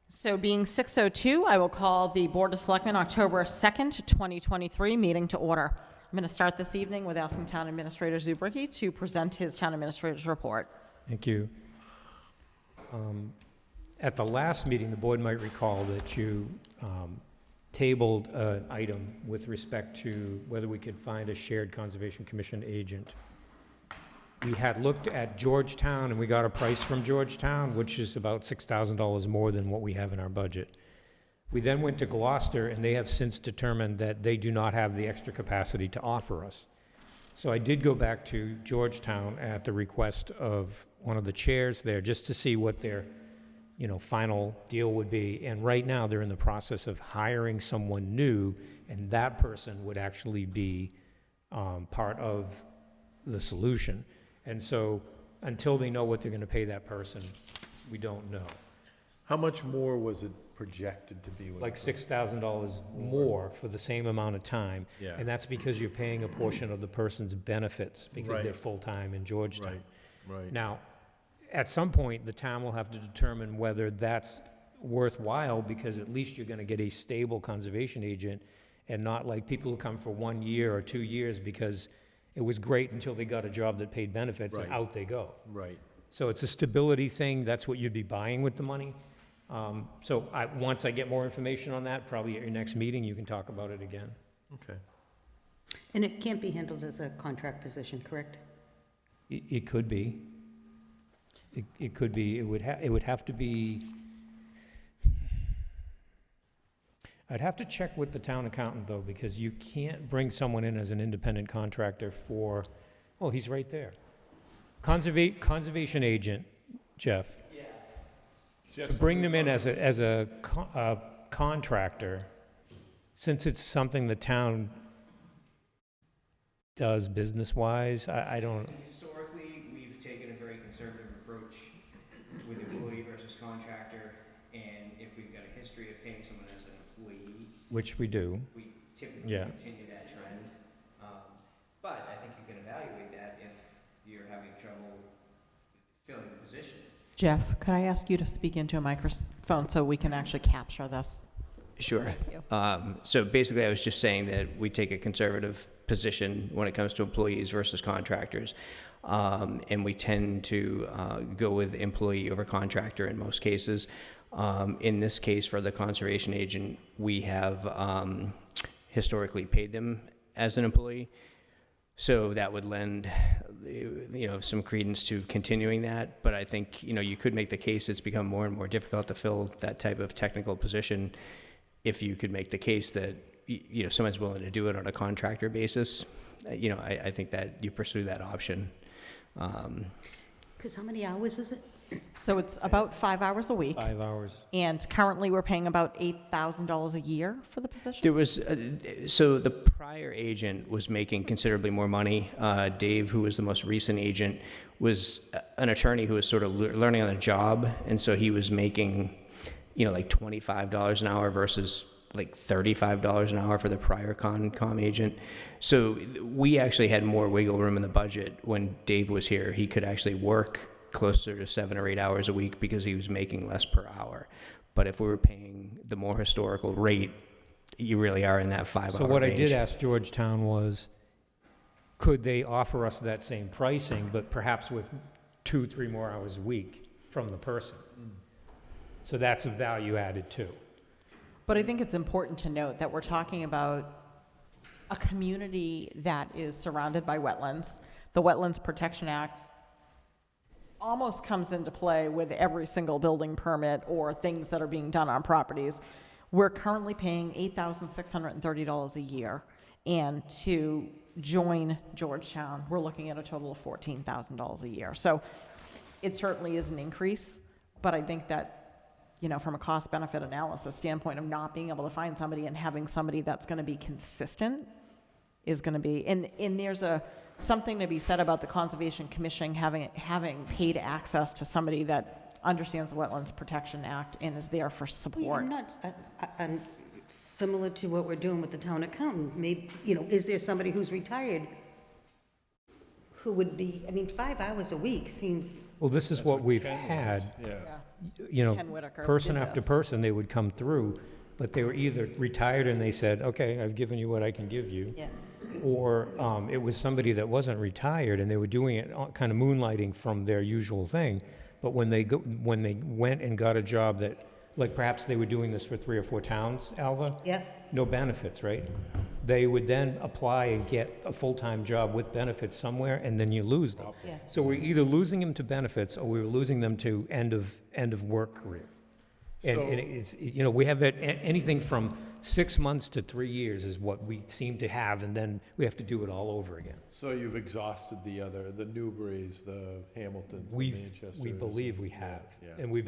So being 6:02, I will call the Board of Selectmen October 2nd, 2023 meeting to order. I'm going to start this evening with asking Town Administrator Zubricki to present his Town Administrator's report. Thank you. At the last meeting, the board might recall that you tabled an item with respect to whether we could find a shared Conservation Commission agent. We had looked at Georgetown, and we got a price from Georgetown, which is about $6,000 more than what we have in our budget. We then went to Gloucester, and they have since determined that they do not have the extra capacity to offer us. So I did go back to Georgetown at the request of one of the chairs there, just to see what their, final deal would be. And right now, they're in the process of hiring someone new, and that person would actually be part of the solution. And so, until they know what they're gonna pay that person, we don't know. How much more was it projected to be? Like $6,000 more for the same amount of time. Yeah. And that's because you're paying a portion of the person's benefits, because Right. they're full-time in Georgetown. Right. Now, at some point, the town will have to determine whether that's worthwhile, because at least you're gonna get a stable conservation agent, and not like people who come for 1 year or 2 years because it was great until they got a job that paid benefits, and Right. out they go. Right. So it's a stability thing. That's what you'd be buying with the money. Once I get more information on that, probably at your next meeting, you can talk about it again. Okay. And it can't be handled as a contract position, correct? It could be. It could be. It would have to be. I'd have to check with the town accountant, though, because you can't bring someone in as an independent contractor for, oh, he's right there. Conservation agent, Jeff. To bring them in as a contractor, since it's something the town does business-wise, I don't, Historically, we've taken a very conservative approach with employee versus contractor, and if we've got a history of paying someone as an employee, which we do. we typically Yeah. continue that trend. But I think you can evaluate that if you're having trouble filling the position. Jeff, could I ask you to speak into a microphone so we can actually capture this? Sure. Thank you. So basically, I was just saying that we take a conservative position when it comes to employees versus contractors. And we tend to go with employee over contractor in most cases. In this case, for the conservation agent, we have historically paid them as an employee. So that would lend, some credence to continuing that. But I think, you could make the case it's become more and more difficult to fill that type of technical position if you could make the case that, someone's willing to do it on a contractor basis. I think that you pursue that option. Because how many hours is it? So it's about 5 hours a week, 5 hours. and currently we're paying about $8,000 a year for the position? There was, so the prior agent was making considerably more money. Dave, who was the most recent agent, was an attorney who was sort of learning on the job, and so he was making, like $25 an hour versus like $35 an hour for the prior com agent. So we actually had more wiggle room in the budget when Dave was here. He could actually work closer to 7 or 8 hours a week because he was making less per hour. But if we were paying the more historical rate, you really are in that 5 hour range. So what I did ask Georgetown was, could they offer us that same pricing, but perhaps with 2-3 more hours a week from the person? So that's a value added too. But I think it's important to note that we're talking about a community that is surrounded by wetlands. The Wetlands Protection Act almost comes into play with every single building permit or things that are being done on properties. We're currently paying $8,630 a year, and to join Georgetown, we're looking at a total of $14,000 a year. So it certainly is an increase, but I think that, from a cost-benefit analysis standpoint of not being able to find somebody and having somebody that's going to be consistent is going to be, and there's something to be said about the Conservation Commission having paid access to somebody that understands the Wetlands Protection Act and is there for support. I'm similar to what we're doing with the town accountant. Maybe, is there somebody who's retired who would be, 5 hours a week seems, Well, this is what we've had. Yeah. Yeah. you know, Ken Whitaker person did after this. person, they would come through, but they were either retired and they said, okay, I've given you what I can give you. Yeah. Or it was somebody that wasn't retired and they were doing it kind of moonlighting from their usual thing. But when they went and got a job that, like perhaps they were doing this for 3 or 4 towns, Alva, Yep, no benefits, right? They would then apply and get a full-time job with benefits somewhere, and then you lose them. yeah. So we're either losing them to benefits, or we're losing them to end of work career. And, So- and it's, you know, we have anything from 6 months to 3 years is what we seem to have, and then we have to do it all over again. So you've exhausted the Newburys, the Hamiltons, the Manchesters? We believe we yeah, have. yeah. And I've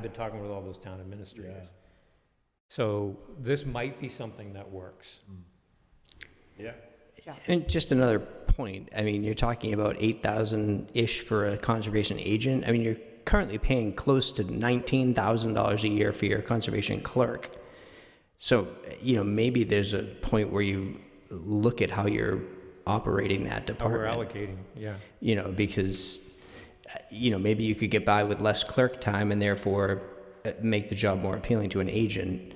been talking with all those town administrators. Yeah. So this might be something that works. Yeah. And just another point, I mean, you're talking about 8,000-ish for a conservation agent. I mean, you're currently paying close to $19,000 a year for your conservation clerk. So, you know, maybe there's a point where you look at how you're operating that How we're department. allocating, yeah. You know, because, you know, maybe you could get by with less clerk time and therefore make the job more appealing to an agent.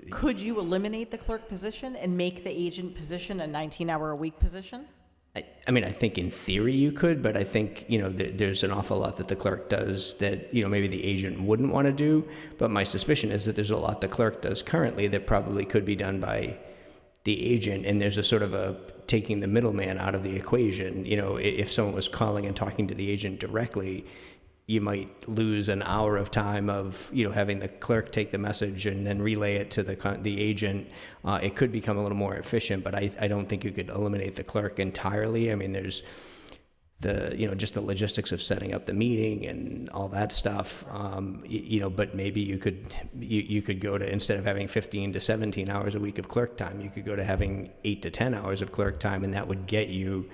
Could you eliminate the clerk position and make the agent position a 19-hour-a-week position? I mean, I think in theory you could, but I think, you know, there's an awful lot that the clerk does that, you know, maybe the agent wouldn't want to do. But my suspicion is that there's a lot the clerk does currently that probably could be done by the agent. And there's a sort of a taking the middleman out of the equation. You know, if someone was calling and talking to the agent directly, you might lose an hour of time of, you know, having the clerk take the message and then relay it to the agent. It could become a little more efficient, but I don't think you could eliminate the clerk entirely. I mean, there's you know, just the logistics of setting up the meeting and all that stuff. You know, but maybe you could go to, instead of having 15 to 17 hours a week of clerk time, you could go to having 8 to 10 hours of clerk time, and that would get you,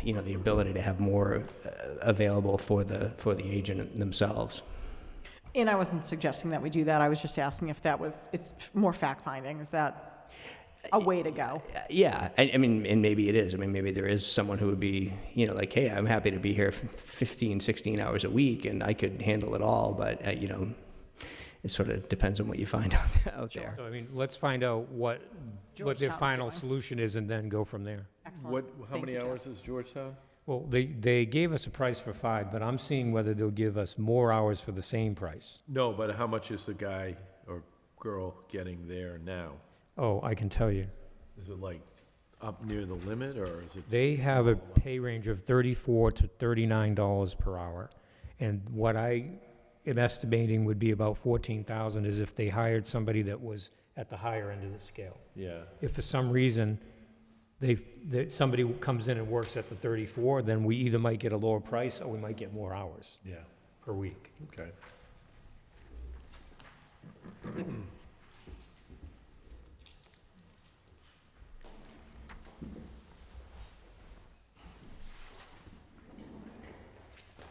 you know, the ability to have more available for the agent themselves. And I wasn't suggesting that we do that. I was just asking if it's more fact-finding. Is that a way to go? Yeah, I mean, and maybe it is. I mean, maybe there is someone who would be, you know, like, hey, I'm happy to be here 15, 16 hours a week, and I could handle it all, but, you know, it sort of depends on what you find out there. So, I mean, let's find out what their Georgetown's final doing. solution is and then go from there. Excellent. How Thank many you, Jeff. hours is Georgetown? Well, they gave us a price for 5, but I'm seeing whether they'll give us more hours for the same price. No, but how much is the guy or girl getting there now? Oh, I can tell you. Is it like up near the limit, or is it? They have a pay range of $34 to $39 per hour. And what I am estimating would be about $14,000 is if they hired somebody that was at the higher end of the scale. Yeah. If for some reason somebody comes in and works at the 34, then we either might get a lower price or we might get more hours Yeah. per week. Okay.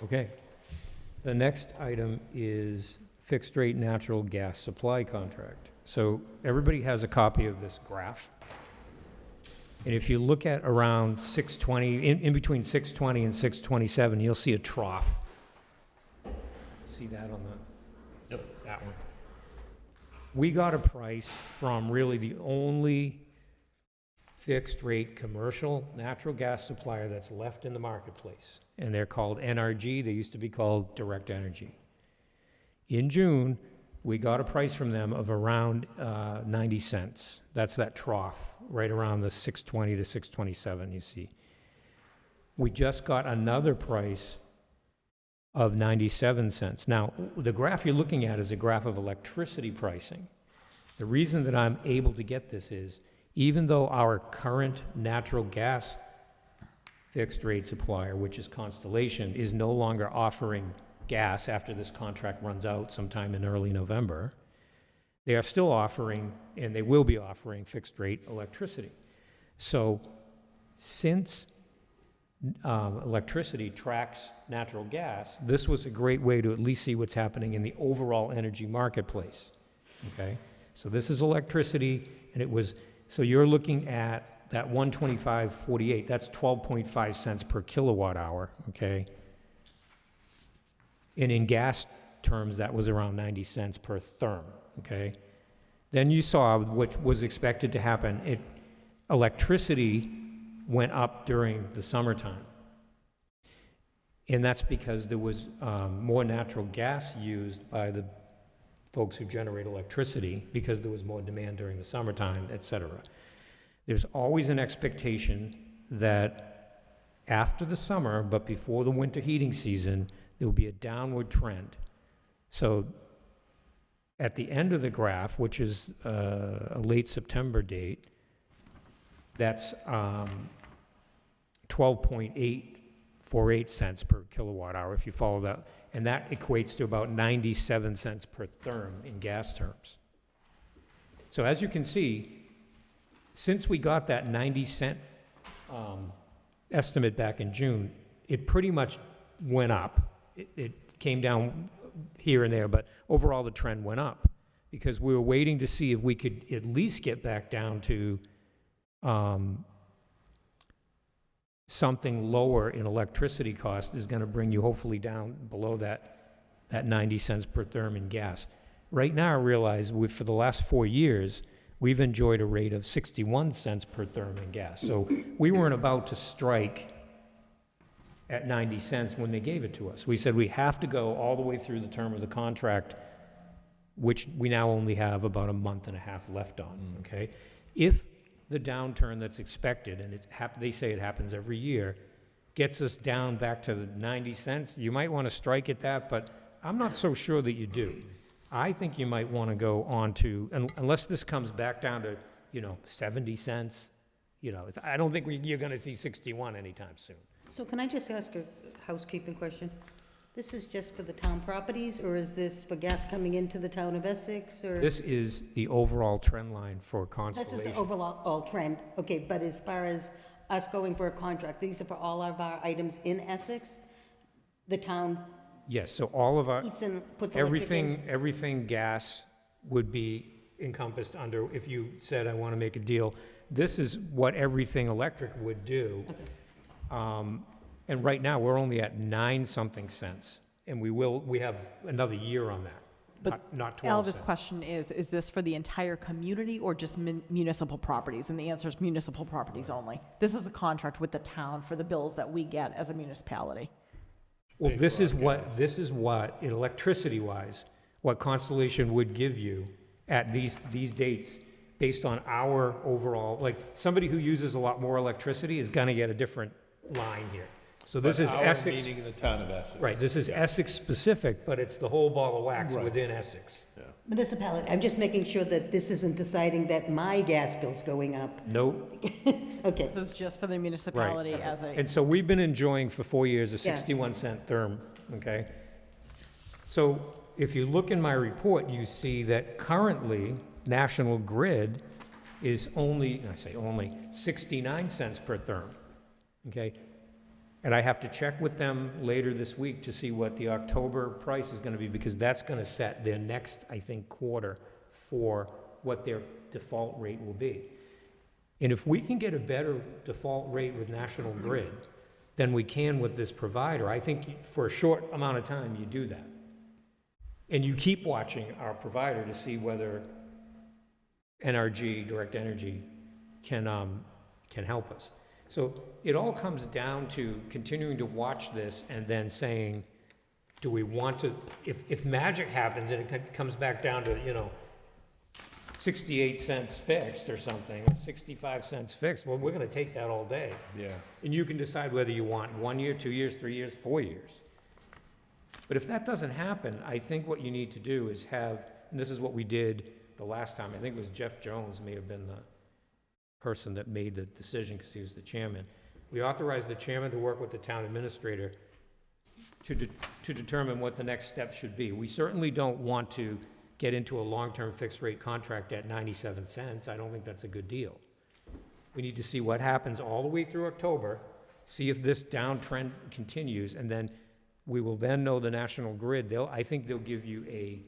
Okay. The next item is fixed rate natural gas supply contract. So everybody has a copy of this graph. And if you look at around 620, in between 620 and 627, you'll see a trough. See that on the, yep, that one. We got a price from really the only fixed rate commercial natural gas supplier that's left in the marketplace. And they're called NRG. They used to be called Direct Energy. In June, we got a price from them of around 90 cents. That's that trough, right around the 620 to 627, you see. We just got another price of 97 cents. Now, the graph you're looking at is a graph of electricity pricing. The reason that I'm able to get this is, even though our current natural gas fixed rate supplier, which is Constellation, is no longer offering gas after this contract runs out sometime in early November, they are still offering, and they will be offering, fixed rate electricity. So since electricity tracks natural gas, this was a great way to at least see what's happening in the overall energy marketplace, okay? So this is electricity, and it was, so you're looking at that 125.48, that's 12.5 cents per kilowatt hour, okay? And in gas terms, that was around 90 cents per therm, okay? Then you saw what was expected to happen. Electricity went up during the summertime. And that's because there was more natural gas used by the folks who generate electricity because there was more demand during the summertime, et cetera. There's always an expectation that after the summer, but before the winter heating season, there will be a downward trend. So at the end of the graph, which is a late September date, that's 12.848 cents per kilowatt hour if you follow that. And that equates to about 97 cents per therm in gas terms. So as you can see, since we got that 90-cent estimate back in June, it pretty much went up. It came down here and there, but overall the trend went up because we were waiting to see if we could at least get back down to something lower in electricity cost is going to bring you hopefully down below that 90 cents per therm in gas. Right now, I realize for the last 4 years, we've enjoyed a rate of 61 cents per therm in gas. So we weren't about to strike at 90 cents when they gave it to us. We said we have to go all the way through the term of the contract, which we now only have about a month and a half left on, okay? If the downturn that's expected, and they say it happens every year, gets us down back to the 90 cents, you might want to strike at that, but I'm not so sure that you do. I think you might want to go on to, unless this comes back down to, 70 cents, I don't think you're going to see 61 anytime soon. So can I just ask a housekeeping question? This is just for the town properties, or is this for gas coming into the town of Essex, or? This is the overall trend line for This Constellation. is the overall trend, okay, but as far as us going for a contract, these are for all of our items in Essex? The town Yes, so all of our, eats and puts electric in? everything gas would be encompassed under, if you said, I want to make a deal, this is what everything electric would do. And right now, we're only at 9-something cents, and we have another year on that, not 12 Alva's cents. question is this for the entire community or just municipal properties? And the answer is municipal properties only. This is a contract with the town for the bills that we get as a municipality. Well, this is what, electricity-wise, what Constellation would give you at these dates based on our overall, like, somebody who uses a lot more electricity is gonna get a different line here. So this is Essex. Meaning in the town of Essex. Right, this is Essex specific, but it's the whole ball of wax Right. within Essex. Municipality, I'm just making sure that this isn't deciding that my gas bill's going up. Nope, Okay, This is just for the municipality as a, and so we've been enjoying for 4 years a Yeah. 61-cent therm, okay? So if you look in my report, you see that currently, National Grid is only, I say only, 69 cents per therm, okay? And I have to check with them later this week to see what the October price is gonna be, because that's gonna set their next, I think, quarter for what their default rate will be. And if we can get a better default rate with National Grid than we can with this provider, I think for a short amount of time, you do that. And you keep watching our provider to see whether NRG, Direct Energy, can help us. So it all comes down to continuing to watch this and then saying, do we want to, if magic happens and it comes back down to, 68 cents fixed or something, 65 cents fixed, well, we're gonna take that all day. Yeah. And you can decide whether you want 1 year, 2 years, 3 years, 4 years. But if that doesn't happen, I think what you need to do is have, and this is what we did the last time, I think it was Jeff Jones may have been the person that made the decision because he was the chairman. We authorized the chairman to work with the town administrator to determine what the next step should be. We certainly don't want to get into a long-term fixed-rate contract at 97 cents. I don't think that's a good deal. We need to see what happens all the way through October, see if this downtrend continues, and then we will then know the National Grid. I think they'll give you a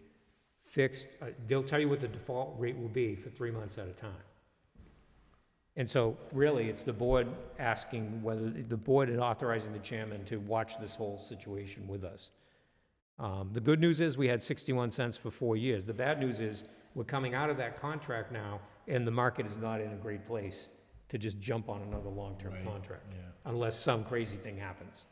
fixed, they'll tell you what the default rate will be for 3 months at a time. And so really, it's the board asking whether, the board is authorizing the chairman to watch this whole situation with us. The good news is we had 61 cents for 4 years. The bad news is we're coming out of that contract now, and the market is not in a great place to just jump on another long-term Right, contract, yeah. unless some crazy thing happens.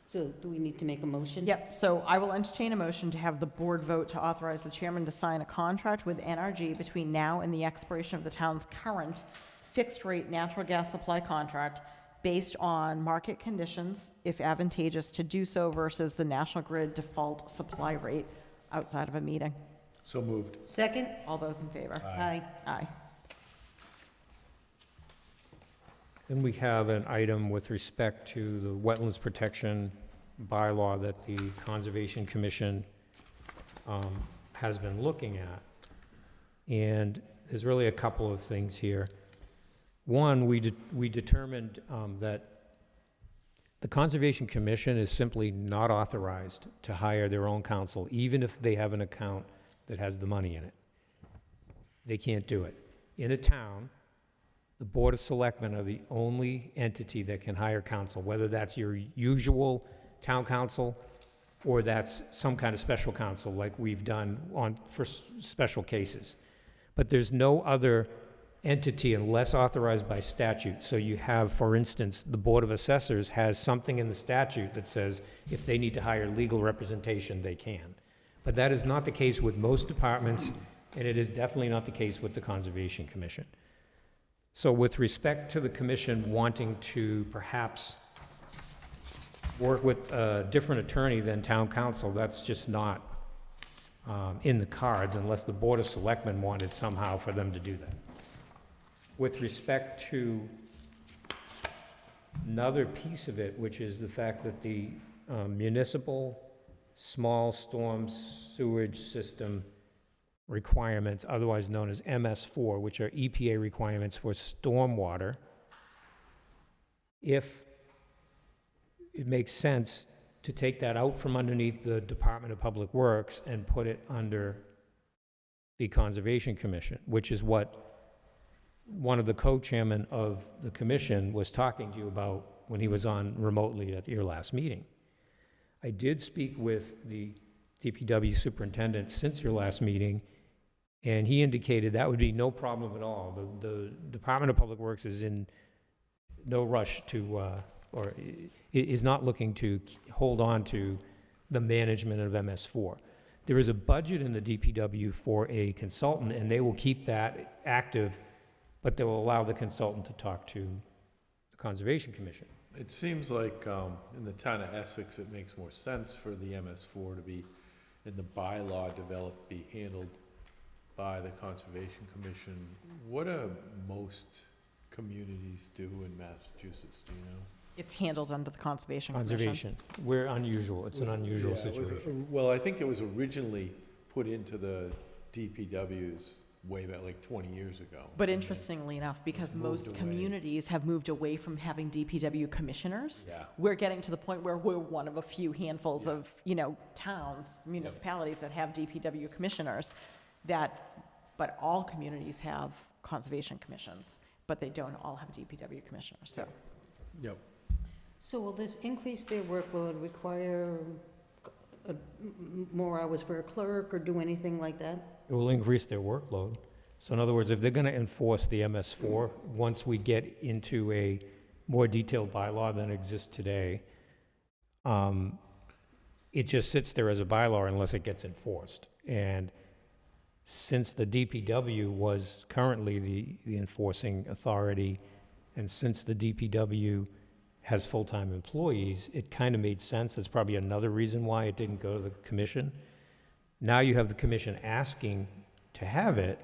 So do we need to make a motion? Yep, so I will entertain a motion to have the board vote to authorize the chairman to sign a contract with NRG between now and the expiration of the town's current fixed-rate natural gas supply contract based on market conditions, if advantageous to do so, versus the National Grid default supply rate outside of a meeting. So moved. Second? All those in favor? Aye. Aye. Then we have an item with respect to the wetlands protection bylaw that the Conservation Commission has been looking at. And there's really a couple of things here. One, we determined that the Conservation Commission is simply not authorized to hire their own counsel, even if they have an account that has the money in it. They can't do it. In a town, the Board of Selectmen are the only entity that can hire counsel, whether that's your usual town council or that's some kind of special counsel like we've done for special cases. But there's no other entity unless authorized by statute. So you have, for instance, the Board of Assessors has something in the statute that says if they need to hire legal representation, they can. But that is not the case with most departments, and it is definitely not the case with the Conservation Commission. So with respect to the commission wanting to perhaps work with a different attorney than town council, that's just not in the cards unless the Board of Selectmen wanted somehow for them to do that. With respect to another piece of it, which is the fact that the municipal small storm sewage system requirements, otherwise known as MS4, which are EPA requirements for stormwater, if it makes sense to take that out from underneath the Department of Public Works and put it under the Conservation Commission, which is what one of the co-chairmen of the commission was talking to you about when he was on remotely at your last meeting. I did speak with the DPW superintendent since your last meeting, and he indicated that would be no problem at all. The Department of Public Works is in no rush to, or is not looking to hold on to the management of MS4. There is a budget in the DPW for a consultant, and they will keep that active, but they will allow the consultant to talk to the Conservation Commission. It seems like in the town of Essex, it makes more sense for the MS4 to be, in the bylaw developed, be handled by the Conservation Commission. What do most communities do in Massachusetts, do you know? It's handled under the Conservation Commission. Conservation, we're unusual, it's an unusual Yeah, it was- situation. Well, I think it was originally put into the DPWs way back, like 20 years ago. But interestingly enough, because moved most away. communities have moved away from having DPW commissioners, Yeah. we're getting to the point where we're one of a few handfuls of, towns, municipalities that have DPW commissioners but all communities have conservation commissions, but they don't all have DPW commissioners, so. Yep. So will this increase their workload, require more hours for a clerk, or do anything like that? It will increase their workload. So in other words, if they're going to enforce the MS4, once we get into a more detailed bylaw than exists today, it just sits there as a bylaw unless it gets enforced. And since the DPW was currently the enforcing authority, and since the DPW has full-time employees, it kind of made sense. That's probably another reason why it didn't go to the commission. Now you have the commission asking to have it,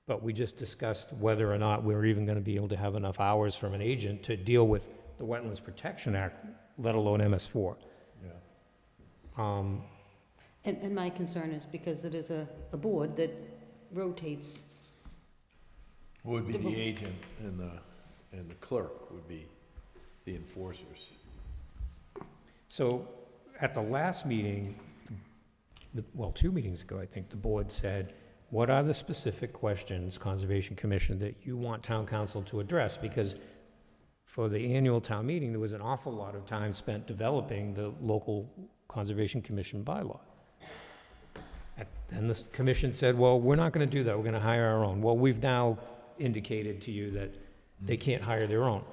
but we just discussed whether or not we're even going to be able to have enough hours from an agent to deal with the Wetlands Protection Act, let alone MS4. Yeah. And my concern is because it is a board that rotates. Would be the agent and the clerk would be the enforcers. So at the last meeting, well, 2 meetings ago, I think, the board said, what are the specific questions, Conservation Commission, that you want town council to address? Because for the annual town meeting, there was an awful lot of time spent developing the local Conservation Commission bylaw. And the commission said, well, we're not going to do that, we're going to hire our own. Well, we've now indicated to you that they can't hire their own.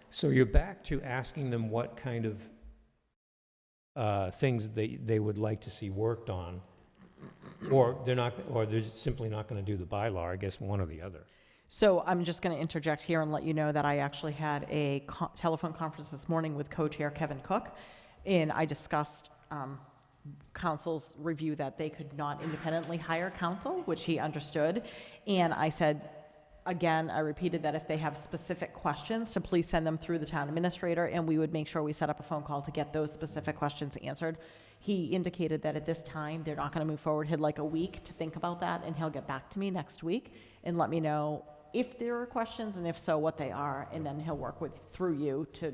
So you're back to asking them what kind of things they would like to see worked on, or they're simply not going to do the bylaw, I guess one or the other. So I'm just going to interject here and let you know that I actually had a telephone conference this morning with co-chair Kevin Cook, and I discussed council's review that they could not independently hire counsel, which he understood. And I said, again, I repeated that if they have specific questions, to please send them through the town administrator, and we would make sure we set up a phone call to get those specific questions answered. He indicated that at this time, they're not going to move forward. He'd like a week to think about that, and he'll get back to me next week and let me know if there are questions, and if so, what they are, and then he'll work through you to.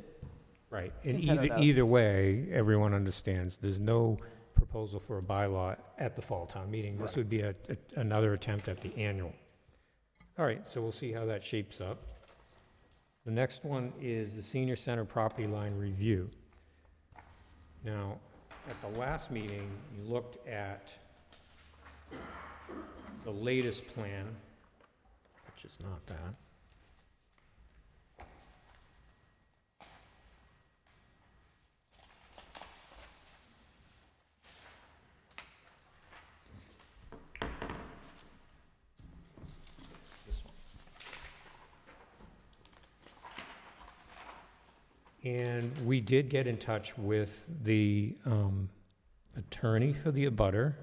Right, and Consider those. either way, everyone understands, there's no proposal for a bylaw at the fall town meeting. This would be another attempt at the annual. All right, so we'll see how that shapes up. The next one is the senior center property line review. Now, at the last meeting, you looked at the latest plan, which is not that. This one. And we did get in touch with the attorney for the abutter,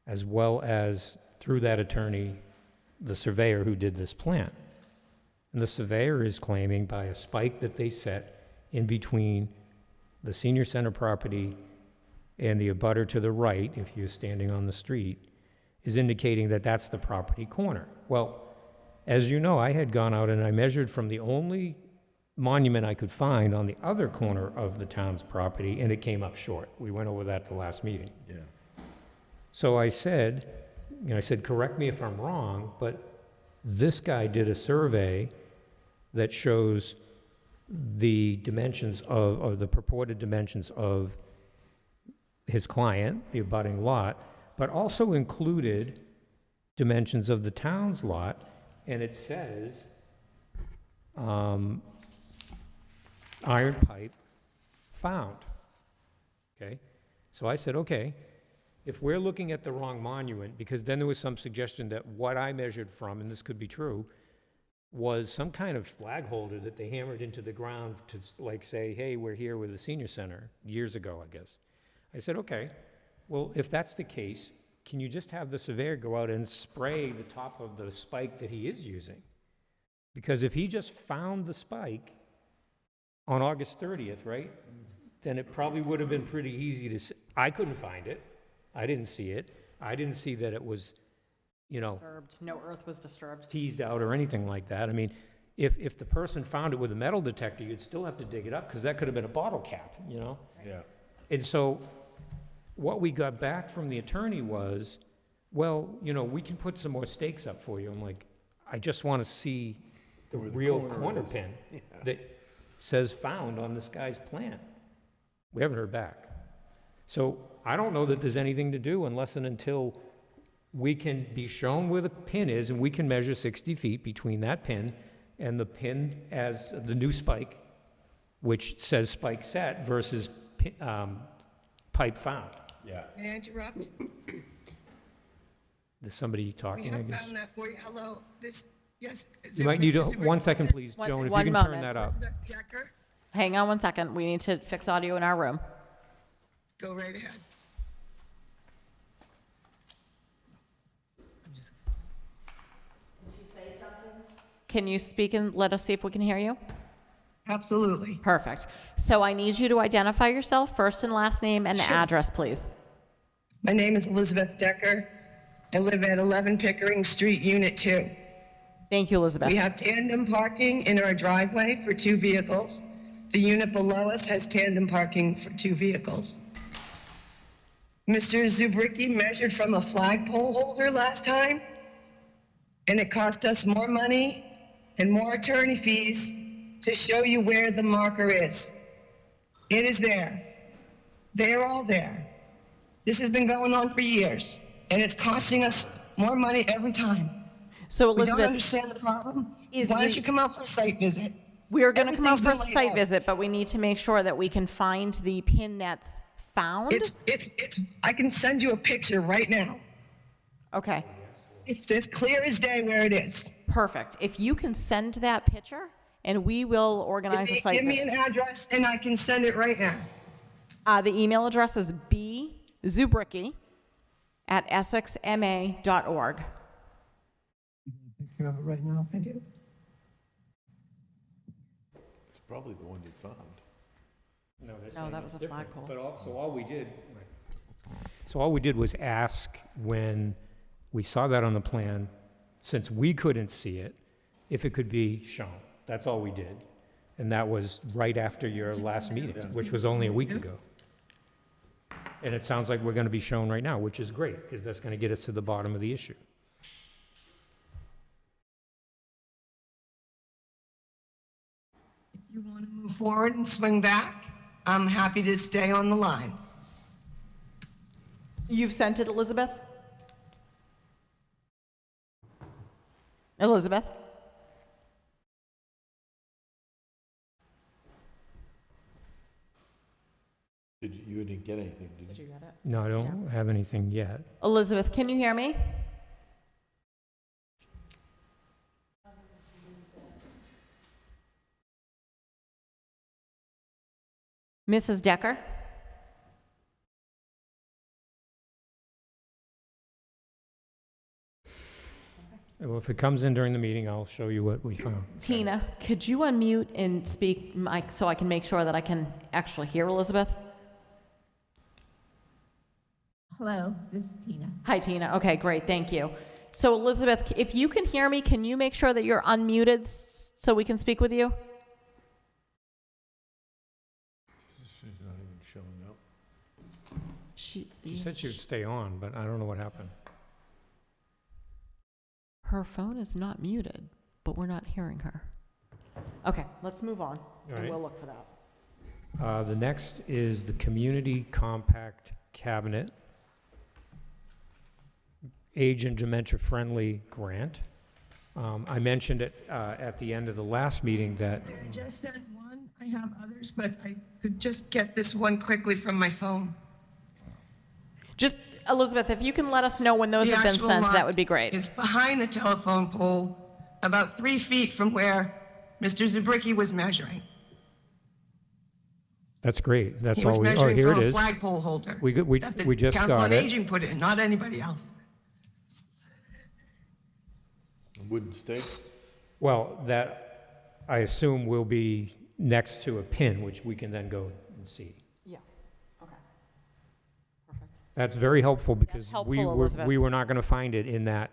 as well as, through that attorney, the surveyor who did this plan. And the surveyor is claiming by a spike that they set in between the senior center property and the abutter to the right, if you're standing on the street, is indicating that that's the property corner. Well, as you know, I had gone out and I measured from the only monument I could find on the other corner of the town's property, and it came up short. We went over that the last meeting. Yeah. So I said, correct me if I'm wrong, but this guy did a survey that shows the dimensions of, or the purported dimensions of his client, the abutting lot, but also included dimensions of the town's lot, and it says, iron pipe found, okay? So I said, okay, if we're looking at the wrong monument, because then there was some suggestion that what I measured from, and this could be true, was some kind of flag holder that they hammered into the ground to like say, hey, we're here with the senior center, years ago, I guess. I said, okay, well, if that's the case, can you just have the surveyor go out and spray the top of the spike that he is using? Because if he just found the spike on August 30th, right, then it probably would have been pretty easy to see. I couldn't find it. I didn't see it. I didn't see that it was, Disturbed. No earth was disturbed. teased out or anything like that. I mean, if the person found it with a metal detector, you'd still have to dig it up, because that could have been a bottle cap, Yeah. And so what we got back from the attorney was, well, we can put some more stakes up for you. I'm like, I just want to see the Where the real corner corner is. pin that says found on this guy's plan. We haven't heard back. So I don't know that there's anything to do unless and until we can be shown where the pin is, and we can measure 60 feet between that pin and the pin as the new spike, which says spike set versus pipe found. Yeah. May I interrupt? There's somebody We talking, I have guess. found that for you. Hello, yes. is You it might need Mr. Zuber- 1 second, this is please, One- Joan, if you one can turn moment. that up. Elizabeth Decker, Hang on 1 second. We need to fix audio in our room. go right ahead. Can you speak and let us see if we can hear you? Absolutely. Perfect. So I need you to identify yourself, first and last name and Sure. address, please. My name is Elizabeth Decker. I live at 11 Pickering Street, Unit 2. Thank you, Elizabeth. We have tandem parking in our driveway for 2 vehicles. The unit below us has tandem parking for 2 vehicles. Mr. Zubricki measured from a flagpole holder last time, and it cost us more money and more attorney fees to show you where the marker is. It is there. They're all there. This has been going on for years, and it's costing us more money every time. So We don't Elizabeth, understand the problem. is Why don't the- you come out for a site visit? we are going to come out for a Everything's been laid site out. visit, but we need to make sure that we can find the pin that's found. It's, I can send you a picture right now. Okay, It's as clear as day where it is. perfect. If you can send that picture, and we will organize a site Give me visit. an address and I can send it right now. The email address is bzubricki@essexma.org. Picture of it right now. I do. It's probably the one you found. No, they're No, saying that it's was a different. flagpole. But all we did was ask when we saw that on the plan, since we couldn't see it, if it could be shown. That's all we did. And that was right after your last meeting, which was only a week ago. And it sounds like we're going to be shown right now, which is great, because that's going to get us to the bottom of the issue. If you want to move forward and swing back, I'm happy to stay on the line. You've sent it, Elizabeth? Elizabeth? You didn't get anything, did you? You get it? No, I don't have anything yet. Elizabeth, can you hear me? Mrs. Decker? Well, if it comes in during the meeting, I'll show you what we found. Tina, could you unmute and speak so I can make sure that I can actually hear Elizabeth? Hello, this is Tina. Hi, Tina. Okay, great. Thank you. So, Elizabeth, if you can hear me, can you make sure that you're unmuted so we can speak with you? She's not even showing up. She said she would stay on, but I don't know what happened. Her phone is not muted, but we're not hearing her. Okay, let's move on, and right. we'll look for that. The next is the Community Compact Cabinet Age and Dementia Friendly Grant. I mentioned it at the end of the last meeting that, I just sent one. I have others, but I could just get this one quickly from my phone. Just, Elizabeth, if you can let us know when those The have been actual sent, that mark would be great. It's behind the telephone pole, about 3 feet from where Mr. Zubricki was measuring. that's great, that's He was all we, oh, measuring here from it a is. flagpole holder. We that the we just Council got on it. Aging put in, not anybody else. A wooden stake? Well, that, I assume, will be next to a pin, which we can then go and see. Yeah, okay. Perfect. That's very helpful because helpful, we Elizabeth. were not going to find it in that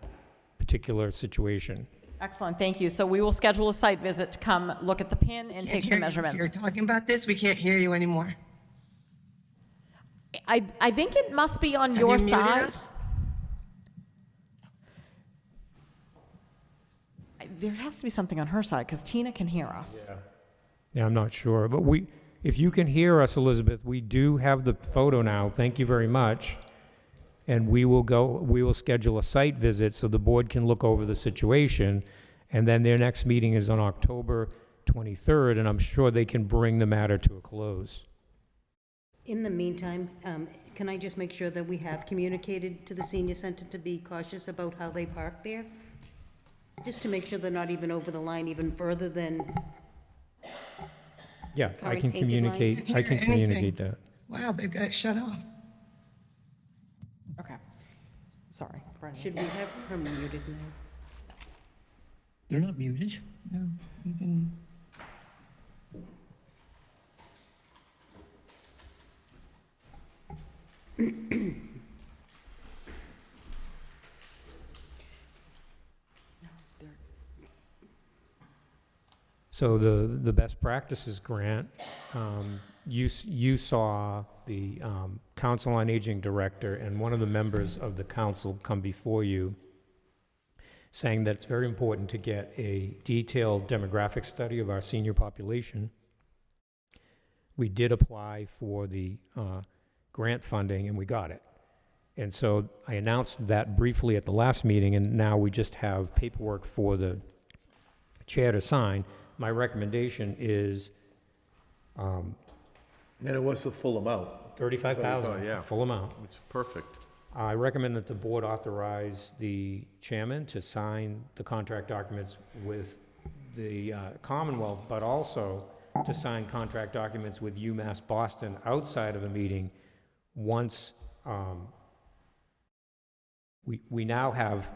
particular situation. Excellent, thank you. So we will schedule a site visit to come look at the pin and take some If measurements. you're talking about this, we can't hear you anymore. I think it must be on Have your you muted side. us? There has to be something on her side, because Tina can hear us. Yeah, I'm not sure, but if you can hear us, Elizabeth, we do have the photo now, thank you very much. And we will schedule a site visit so the board can look over the situation. And then their next meeting is on October 23rd, and I'm sure they can bring the matter to a close. In the meantime, can I just make sure that we have communicated to the senior center to be cautious about how they park there? Just to make sure they're not even over the line even further than, Yeah, I Current can painted lines? communicate, I can Anything. communicate that. Wow, they've got it shut off. Okay. Sorry, Brenda. should we have her muted now? You're not muted. No, you can. So the best practices grant, you saw the Council on Aging Director and one of the members of the council come before you saying that it's very important to get a detailed demographic study of our senior population. We did apply for the grant funding, and we got it. And so I announced that briefly at the last meeting, and now we just have paperwork for the chair to sign. My recommendation is And it was the full amount, $35,000, yeah. full amount. which is perfect. I recommend that the board authorize the chairman to sign the contract documents with the Commonwealth, but also to sign contract documents with UMass Boston outside of a meeting once we now have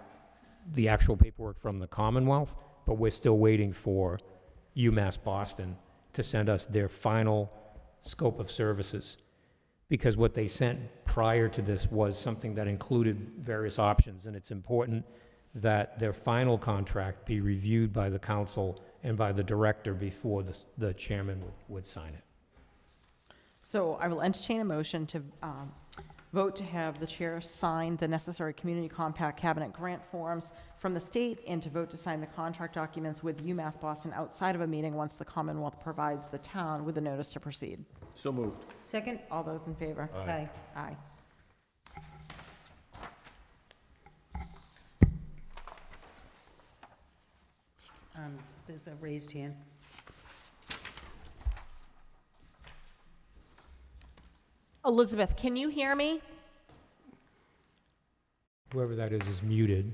the actual paperwork from the Commonwealth, but we're still waiting for UMass Boston to send us their final scope of services. Because what they sent prior to this was something that included various options, and it's important that their final contract be reviewed by the council and by the director before the chairman would sign it. So I will entertain a motion to vote to have the chair sign the necessary community compact cabinet grant forms from the state and to vote to sign the contract documents with UMass Boston outside of a meeting once the Commonwealth provides the town with a notice to proceed. So moved. Second? All those in favor? Aye. Aye. There's a raised hand. Elizabeth, can you hear me? Whoever that is muted.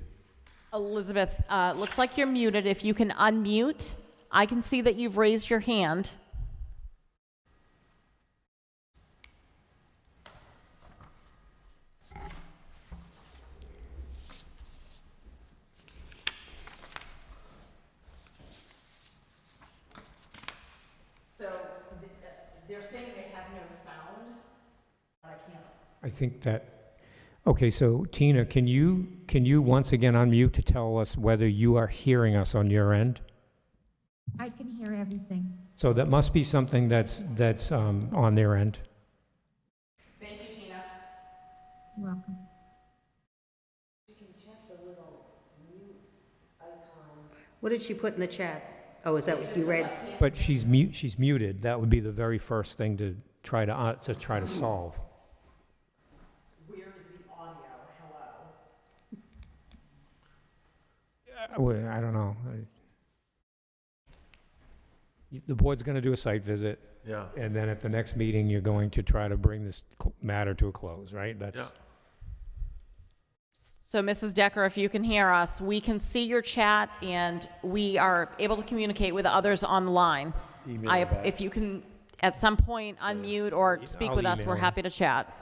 Elizabeth, looks like you're muted. If you can unmute, I can see that you've raised your hand. So they're saying they have no sound, but I can't. I think that, okay, so Tina, can you once again unmute to tell us whether you are hearing us on your end? I can hear everything. So that must be something that's on their end. Thank you, Tina. You're welcome. What did she put in the chat? Oh, is that what you read? But she's muted. That would be the very first thing to try to solve. Where is the audio? Hello? Well, I don't know. The board's going to do a site visit, Yeah. and then at the next meeting, you're going to try to bring this matter to a close, right? That's Yeah. So, Mrs. Decker, if you can hear us, we can see your chat, and we are able to communicate with others online. Email her back. If you can, at some point, unmute or speak I'll with us, email we're her. happy to chat.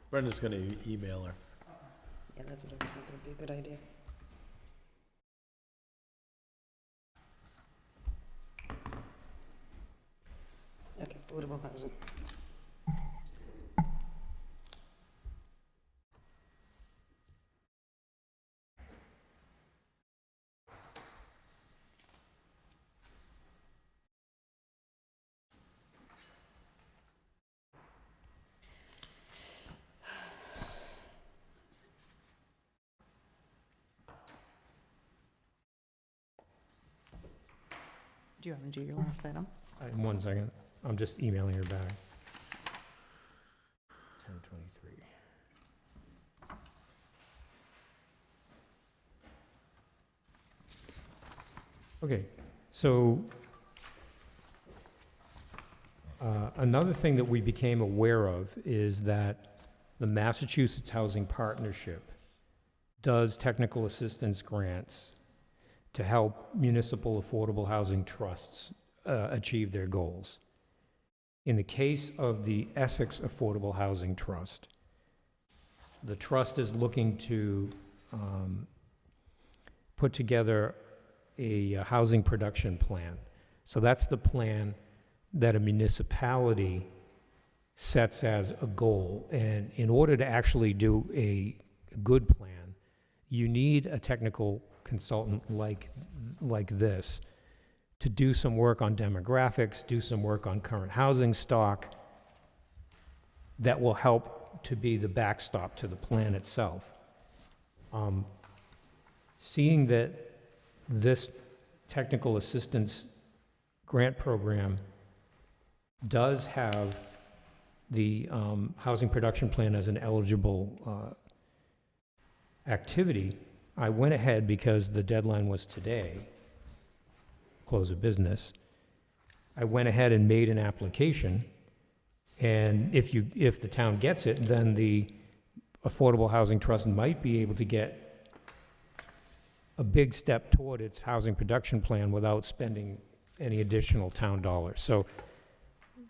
Brenda's gonna email her. Yeah, that's what I was thinking would be a good idea. Okay, affordable housing. Do you want to do your last item? in 1 second. I'm just emailing her back. 10:23. Okay, so another thing that we became aware of is that the Massachusetts Housing Partnership does technical assistance grants to help municipal affordable housing trusts achieve their goals. In the case of the Essex Affordable Housing Trust, the trust is looking to put together a housing production plan. So that's the plan that a municipality sets as a goal. And in order to actually do a good plan, you need a technical consultant like this to do some work on demographics, do some work on current housing stock that will help to be the backstop to the plan itself. Seeing that this technical assistance grant program does have the housing production plan as an eligible activity, I went ahead because the deadline was today, close of business. I went ahead and made an application, and if the town gets it, then the Affordable Housing Trust might be able to get a big step toward its housing production plan without spending any additional town dollars. So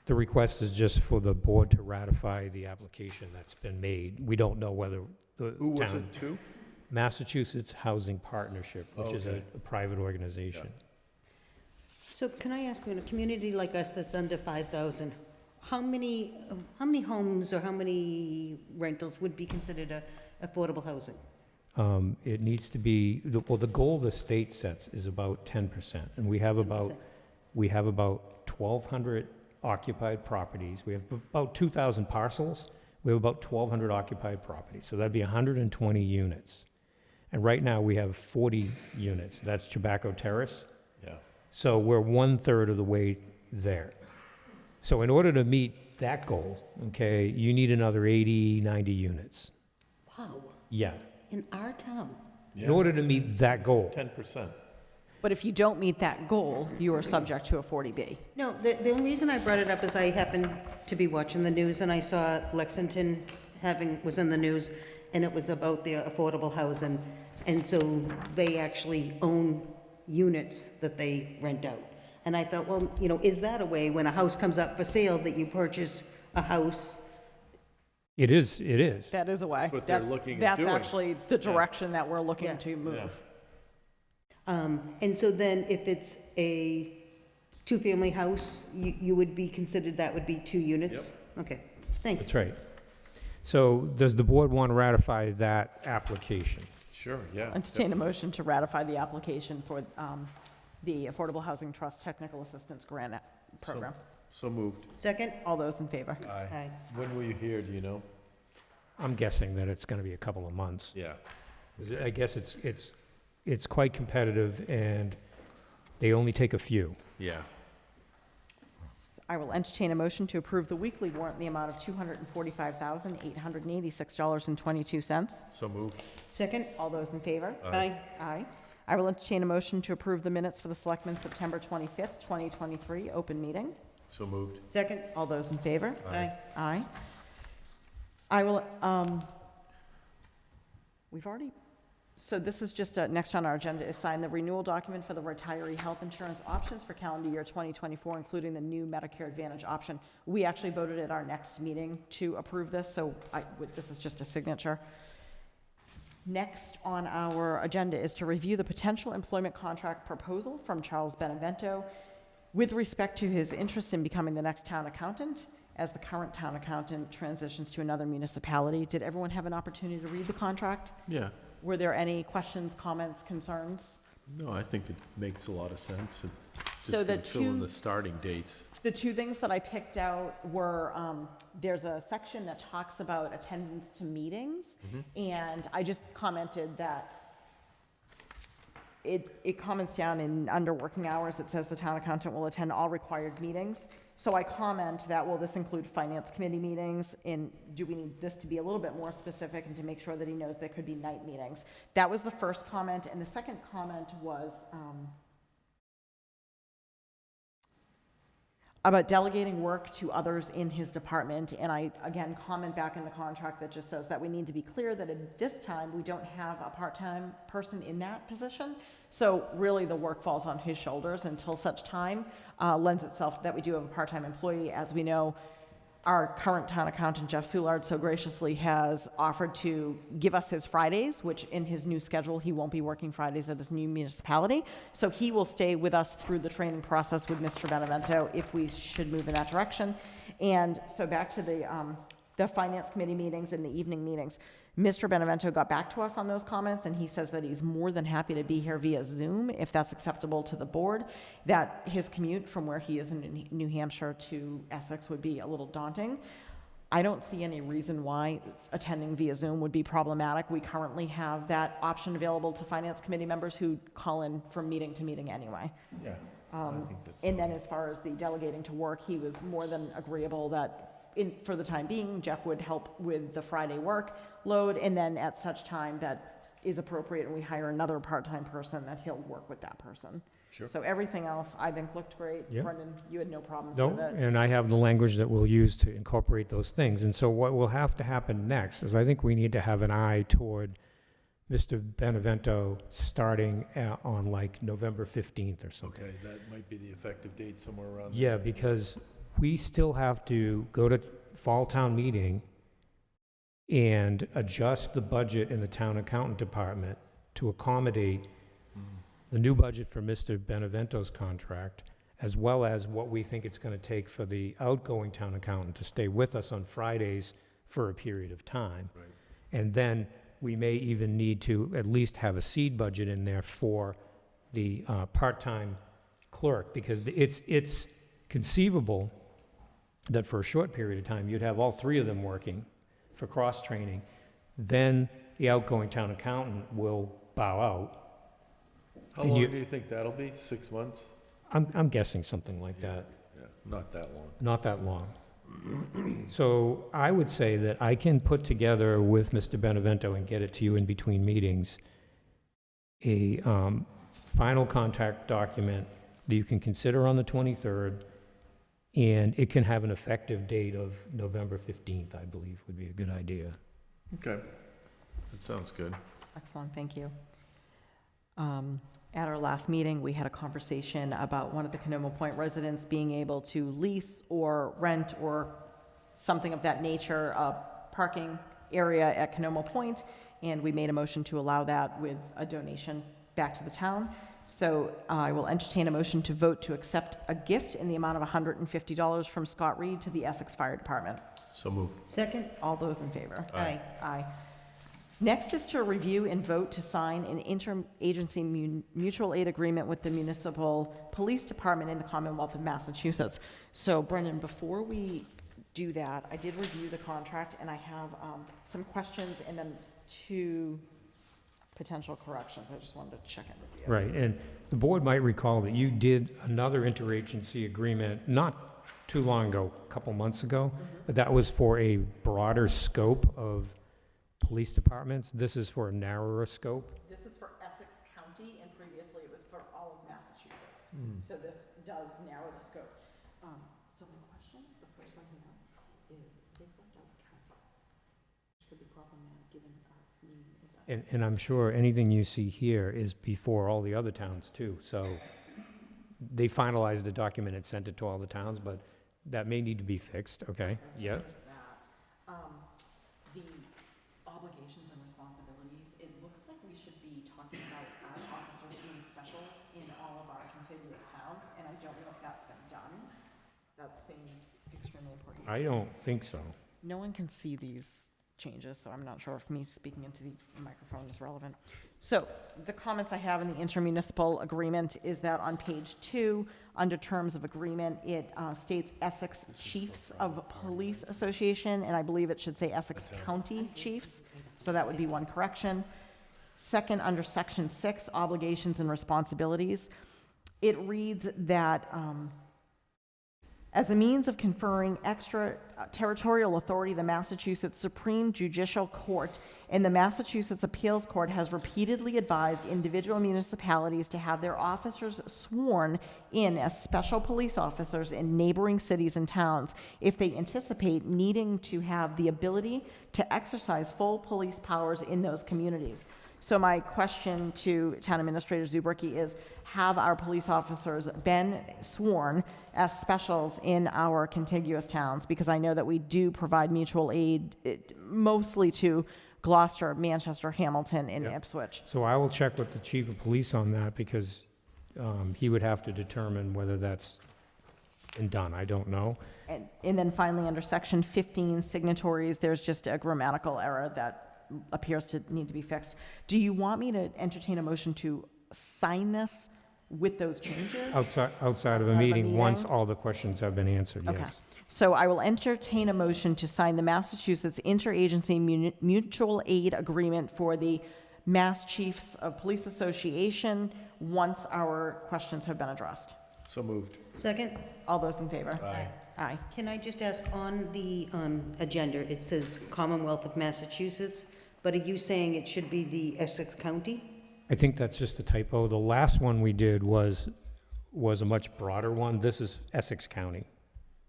the request is just for the board to ratify the application that's been made. We don't know whether the Who was town, it to? Massachusetts Housing Partnership, which is Okay. a private organization. So can I ask you, in a community like us that's under 5,000, how many homes or how many rentals would be considered affordable housing? It needs to be, the goal the state sets is about 10%, and we have about 1,200 occupied properties. We have about 2,000 parcels. We have about 1,200 occupied properties, so that'd be 120 units. And right now, we have 40 units. That's Tobacco Terrace. Yeah. So we're 1/3 of the way there. So in order to meet that goal, okay, you need another 80, 90 units. Wow, Yeah, in our town? in order to meet that goal. 10%. But if you don't meet that goal, you are subject to a 40B. No, the only reason I brought it up is I happened to be watching the news, and I saw Lexington was in the news, and it was about their affordable housing. And so they actually own units that they rent out. And I thought, well, is that a way, when a house comes up for sale, that you purchase a house? It is. That is a way. What they're looking at That's doing. actually the direction that we're looking Yeah. to move. And so then if it's a two-family house, you would be considered, that would be 2 units? Okay, thanks. That's right. So does the board want to ratify that application? Sure, yeah. Entertain a motion to ratify the application for the Affordable Housing Trust Technical Assistance Grant Program. So moved. Second? All those in favor? Aye. When will you hear, do you know? I'm guessing that it's going to be a couple of months. Yeah. 'Cause I guess it's quite competitive, and they only take a few. Yeah. I will entertain a motion to approve the weekly warrant in the amount of $245,886.22. So moved. Second? All those in favor? Aye. Aye. I will entertain a motion to approve the minutes for the Selectmen September 25th, 2023, open meeting. So moved. Second? All those in favor? Aye. Aye. I will, we've already, so this is just, next on our agenda is sign the renewal document for the retiree health insurance options for calendar year 2024, including the new Medicare Advantage option. We actually voted at our next meeting to approve this, so this is just a signature. Next on our agenda is to review the potential employment contract proposal from Charles Benevento with respect to his interest in becoming the next town accountant as the current town accountant transitions to another municipality. Did everyone have an opportunity to read the contract? Yeah. Were there any questions, comments, concerns? No, I think it makes a lot of sense. So the Just fill in two- the starting dates. The two things that I picked out were, there's a section that talks about attendance to meetings, and I just commented that it comments down in under working hours, it says the town accountant will attend all required meetings. So I comment that, will this include finance committee meetings, and do we need this to be a little bit more specific and to make sure that he knows there could be night meetings? That was the first comment, and the second comment was, about delegating work to others in his department, and I, again, comment back in the contract that just says that we need to be clear that at this time, we don't have a part-time person in that position, so really the work falls on his shoulders until such time lends itself that we do have a part-time employee. As we know, our current town accountant, Jeff Soulard, so graciously has offered to give us his Fridays, which in his new schedule, he won't be working Fridays at his new municipality. So he will stay with us through the training process with Mr. Benevento if we should move in that direction. And so back to the finance committee meetings and the evening meetings. Mr. Benevento got back to us on those comments, and he says that he's more than happy to be here via Zoom if that's acceptable to the board, that his commute from where he is in New Hampshire to Essex would be a little daunting. I don't see any reason why attending via Zoom would be problematic. We currently have that option available to finance committee members who call in from meeting to meeting anyway. Yeah. I think that's And then as far as the delegating to work, he was more than agreeable that for the time being, Jeff would help with the Friday workload, and then at such time that is appropriate and we hire another part-time person, that he'll work with that person. Sure. So everything else, I think, looked great. Yeah. Brendan, you had no problems No, with it? and I have the language that we'll use to incorporate those things. And so what will have to happen next is I think we need to have an eye toward Mr. Benevento starting on like November 15th or something. Okay, that might be the effective date, somewhere around there. Yeah, because we still have to go to fall town meeting and adjust the budget in the town accountant department to accommodate the new budget for Mr. Benevento's contract, as well as what we think it's going to take for the outgoing town accountant to stay with us on Fridays for a period of time. Right. And then we may even need to at least have a seed budget in there for the part-time clerk, because it's conceivable that for a short period of time, you'd have all three of them working for cross-training. Then the outgoing town accountant will bow out. How And long you- do you think that'll be? 6 months? I'm guessing something like that. Yeah, not that long. Not that long. So I would say that I can put together with Mr. Benevento and get it to you in between meetings, a final contract document that you can consider on the 23rd, and it can have an effective date of November 15th, I believe, would be a good idea. Okay, that sounds good. Excellent, thank you. At our last meeting, we had a conversation about one of the Canoma Point residents being able to lease or rent or something of that nature, a parking area at Canoma Point, and we made a motion to allow that with a donation back to the town. So I will entertain a motion to vote to accept a gift in the amount of $150 from Scott Reed to the Essex Fire Department. So moved. Second? All those in favor? Aye. Aye. Next is to review and vote to sign an interagency mutual aid agreement with the Municipal Police Department in the Commonwealth of Massachusetts. So Brendan, before we do that, I did review the contract, and I have some questions and then 2 potential corrections. I just wanted to check in with you. Right, and the board might recall that you did another interagency agreement not too long ago, a couple months ago, but that was for a broader scope of police departments. This is for a narrower scope. This is for Essex County, and previously it was for all of Massachusetts. So this does narrow the scope. So the question, the first one here, is they've left out the county, which could be problematic given our name is Essex. And I'm sure anything you see here is before all the other towns too. So they finalized the document and sent it to all the towns, but that may need to be fixed, okay? So Yeah. there's that. The obligations and responsibilities, it looks like we should be talking about our officers being specials in all of our contiguous towns, and I don't know if that's been done. That seems extremely important. I don't think so. No one can see these changes, so I'm not sure if me speaking into the microphone is relevant. So the comments I have in the intermunicipal agreement is that on page 2, under terms of agreement, it states Essex Chiefs of Police Association, and I believe it should say Essex County Chiefs, so that would be one correction. Second, under section 6, obligations and responsibilities, it reads that as a means of conferring extra territorial authority, the Massachusetts Supreme Judicial Court and the Massachusetts Appeals Court has repeatedly advised individual municipalities to have their officers sworn in as special police officers in neighboring cities and towns if they anticipate needing to have the ability to exercise full police powers in those communities. So my question to Town Administrator Zubricki is, have our police officers been sworn as specials in our contiguous towns? Because I know that we do provide mutual aid mostly to Gloucester, Manchester, Hamilton, and Yeah. Ipswich. So I will check with the chief of police on that, because he would have to determine whether that's been done. I don't know. And then finally, under section 15, signatories, there's just a grammatical error that appears to need to be fixed. Do you want me to entertain a motion to sign this with those changes? Outside of a meeting, once all the questions have been answered, Okay. yes. So I will entertain a motion to sign the Massachusetts Interagency Mutual Aid Agreement for the Mass Chiefs of Police Association once our questions have been addressed. So moved. Second? All those in favor? Aye. Aye. Can I just ask, on the agenda, it says Commonwealth of Massachusetts, but are you saying it should be the Essex County? I think that's just a typo. The last one we did was a much broader one. This is Essex County.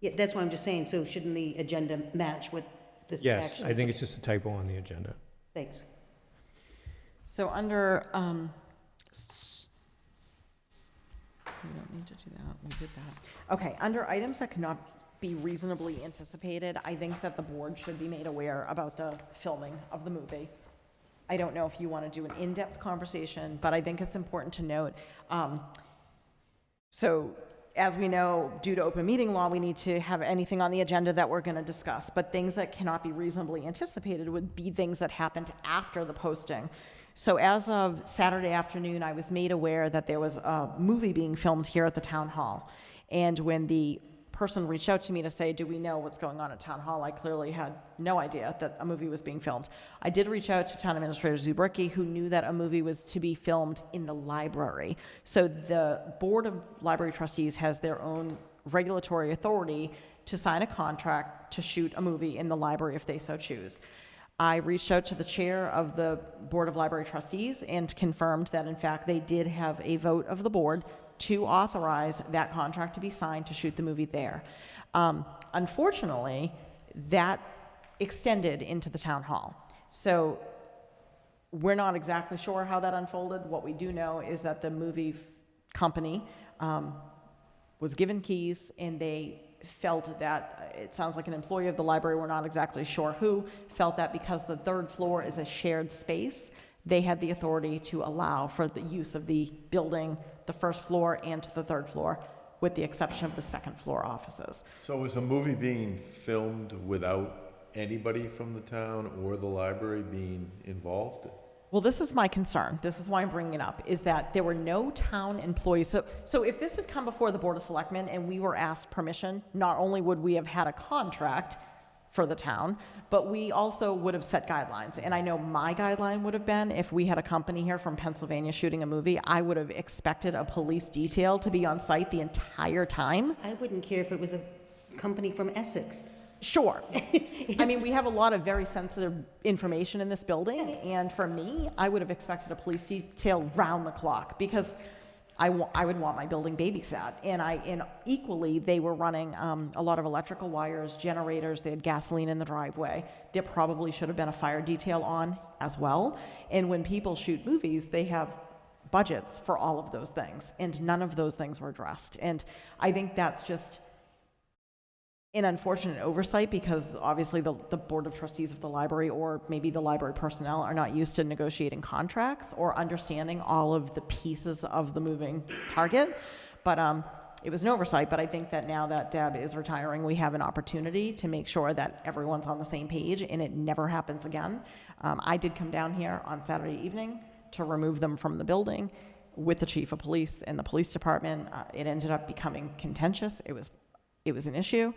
Yeah, that's what I'm just saying, so shouldn't the agenda match with this Yes, action? I think it's just a typo on the agenda. Thanks. So under, we don't need to do that, we did that. Okay, under items that cannot be reasonably anticipated, I think that the board should be made aware about the filming of the movie. I don't know if you want to do an in-depth conversation, but I think it's important to note. So, as we know, due to open meeting law, we need to have anything on the agenda that we're going to discuss. But things that cannot be reasonably anticipated would be things that happened after the posting. So as of Saturday afternoon, I was made aware that there was a movie being filmed here at the town hall. And when the person reached out to me to say, do we know what's going on at town hall, I clearly had no idea that a movie was being filmed. I did reach out to town administrator Zubricki, who knew that a movie was to be filmed in the library. So the Board of Library Trustees has their own regulatory authority to sign a contract to shoot a movie in the library if they so choose. I reached out to the chair of the Board of Library Trustees and confirmed that, in fact, they did have a vote of the board to authorize that contract to be signed to shoot the movie there. Unfortunately, that extended into the town hall. So we're not exactly sure how that unfolded. What we do know is that the movie company was given keys, and they felt that, it sounds like an employee of the library, we're not exactly sure who, felt that because the third floor is a shared space, they had the authority to allow for the use of the building, the first floor and to the third floor, with the exception of the second floor offices. So was the movie being filmed without anybody from the town or the library being involved? Well, this is my concern. This is why I'm bringing it up, is that there were no town employees. So if this had come before the Board of Selectmen and we were asked permission, not only would we have had a contract for the town, but we also would have set guidelines. And I know my guideline would have been, if we had a company here from Pennsylvania shooting a movie, I would have expected a police detail to be on site the entire time. I wouldn't care if it was a company from Essex. Sure. I mean, we have a lot of very sensitive information in this building, and for me, I would have expected a police detail round the clock, because I would want my building babysat. And equally, they were running a lot of electrical wires, generators, they had gasoline in the driveway. There probably should have been a fire detail on as well. And when people shoot movies, they have budgets for all of those things, and none of those things were addressed. And I think that's just an unfortunate oversight, because obviously the Board of Trustees of the library, or maybe the library personnel, are not used to negotiating contracts or understanding all of the pieces of the moving target. But it was an oversight, but I think that now that Deb is retiring, we have an opportunity to make sure that everyone's on the same page and it never happens again. I did come down here on Saturday evening to remove them from the building with the chief of police and the police department. It ended up becoming contentious. It was an issue.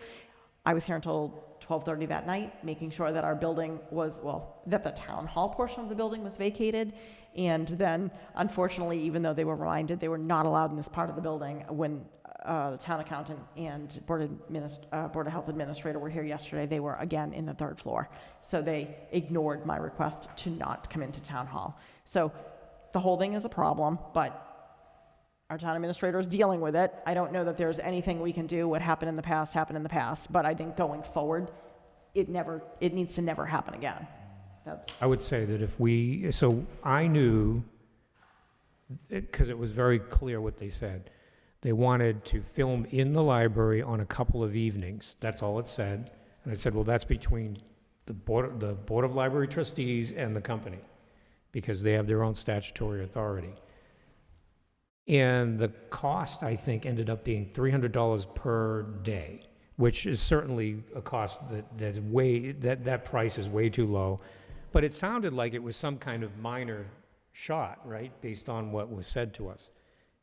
I was here until 12:30 that night, making sure that our building was, well, that the town hall portion of the building was vacated. And then, unfortunately, even though they were reminded they were not allowed in this part of the building, when the town accountant and Board of Health administrator were here yesterday, they were again in the third floor. So they ignored my request to not come into town hall. So the whole thing is a problem, but our town administrator is dealing with it. I don't know that there's anything we can do. What happened in the past happened in the past, but I think going forward, it needs to never happen again. I would say that so I knew, because it was very clear what they said. They wanted to film in the library on a couple of evenings. That's all it said. And I said, well, that's between the Board of Library Trustees and the company, because they have their own statutory authority. And the cost, I think, ended up being $300 per day, which is certainly a cost that price is way too low. But it sounded like it was some kind of minor shot, right, based on what was said to us.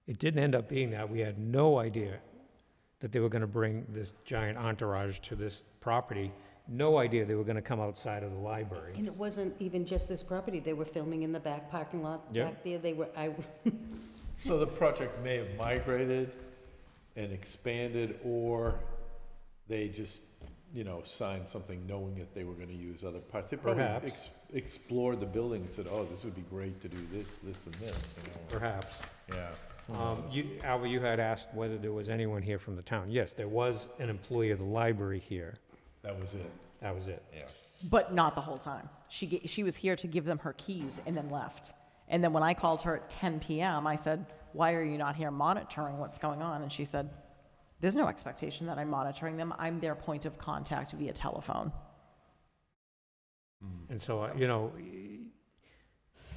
It didn't end up being that. We had no idea that they were going to bring this giant entourage to this property. No idea they were going to come outside of the library. And it wasn't even just this property. They were filming in the back parking lot back there. So the project may have migrated and expanded, or they just, signed something knowing that they were gonna use other parts. They probably Perhaps. explored the building and said, oh, this would be great to do this, this, and this, Perhaps. Yeah. Alva, you had asked whether there was anyone here from the town. Yes, there was an employee of the library here. That was it, That was it. yeah. But not the whole time. She was here to give them her keys and then left. And then when I called her at 10 p.m., I said, why are you not here monitoring what's going on? And she said, there's no expectation that I'm monitoring them. I'm their point of contact via telephone. And so,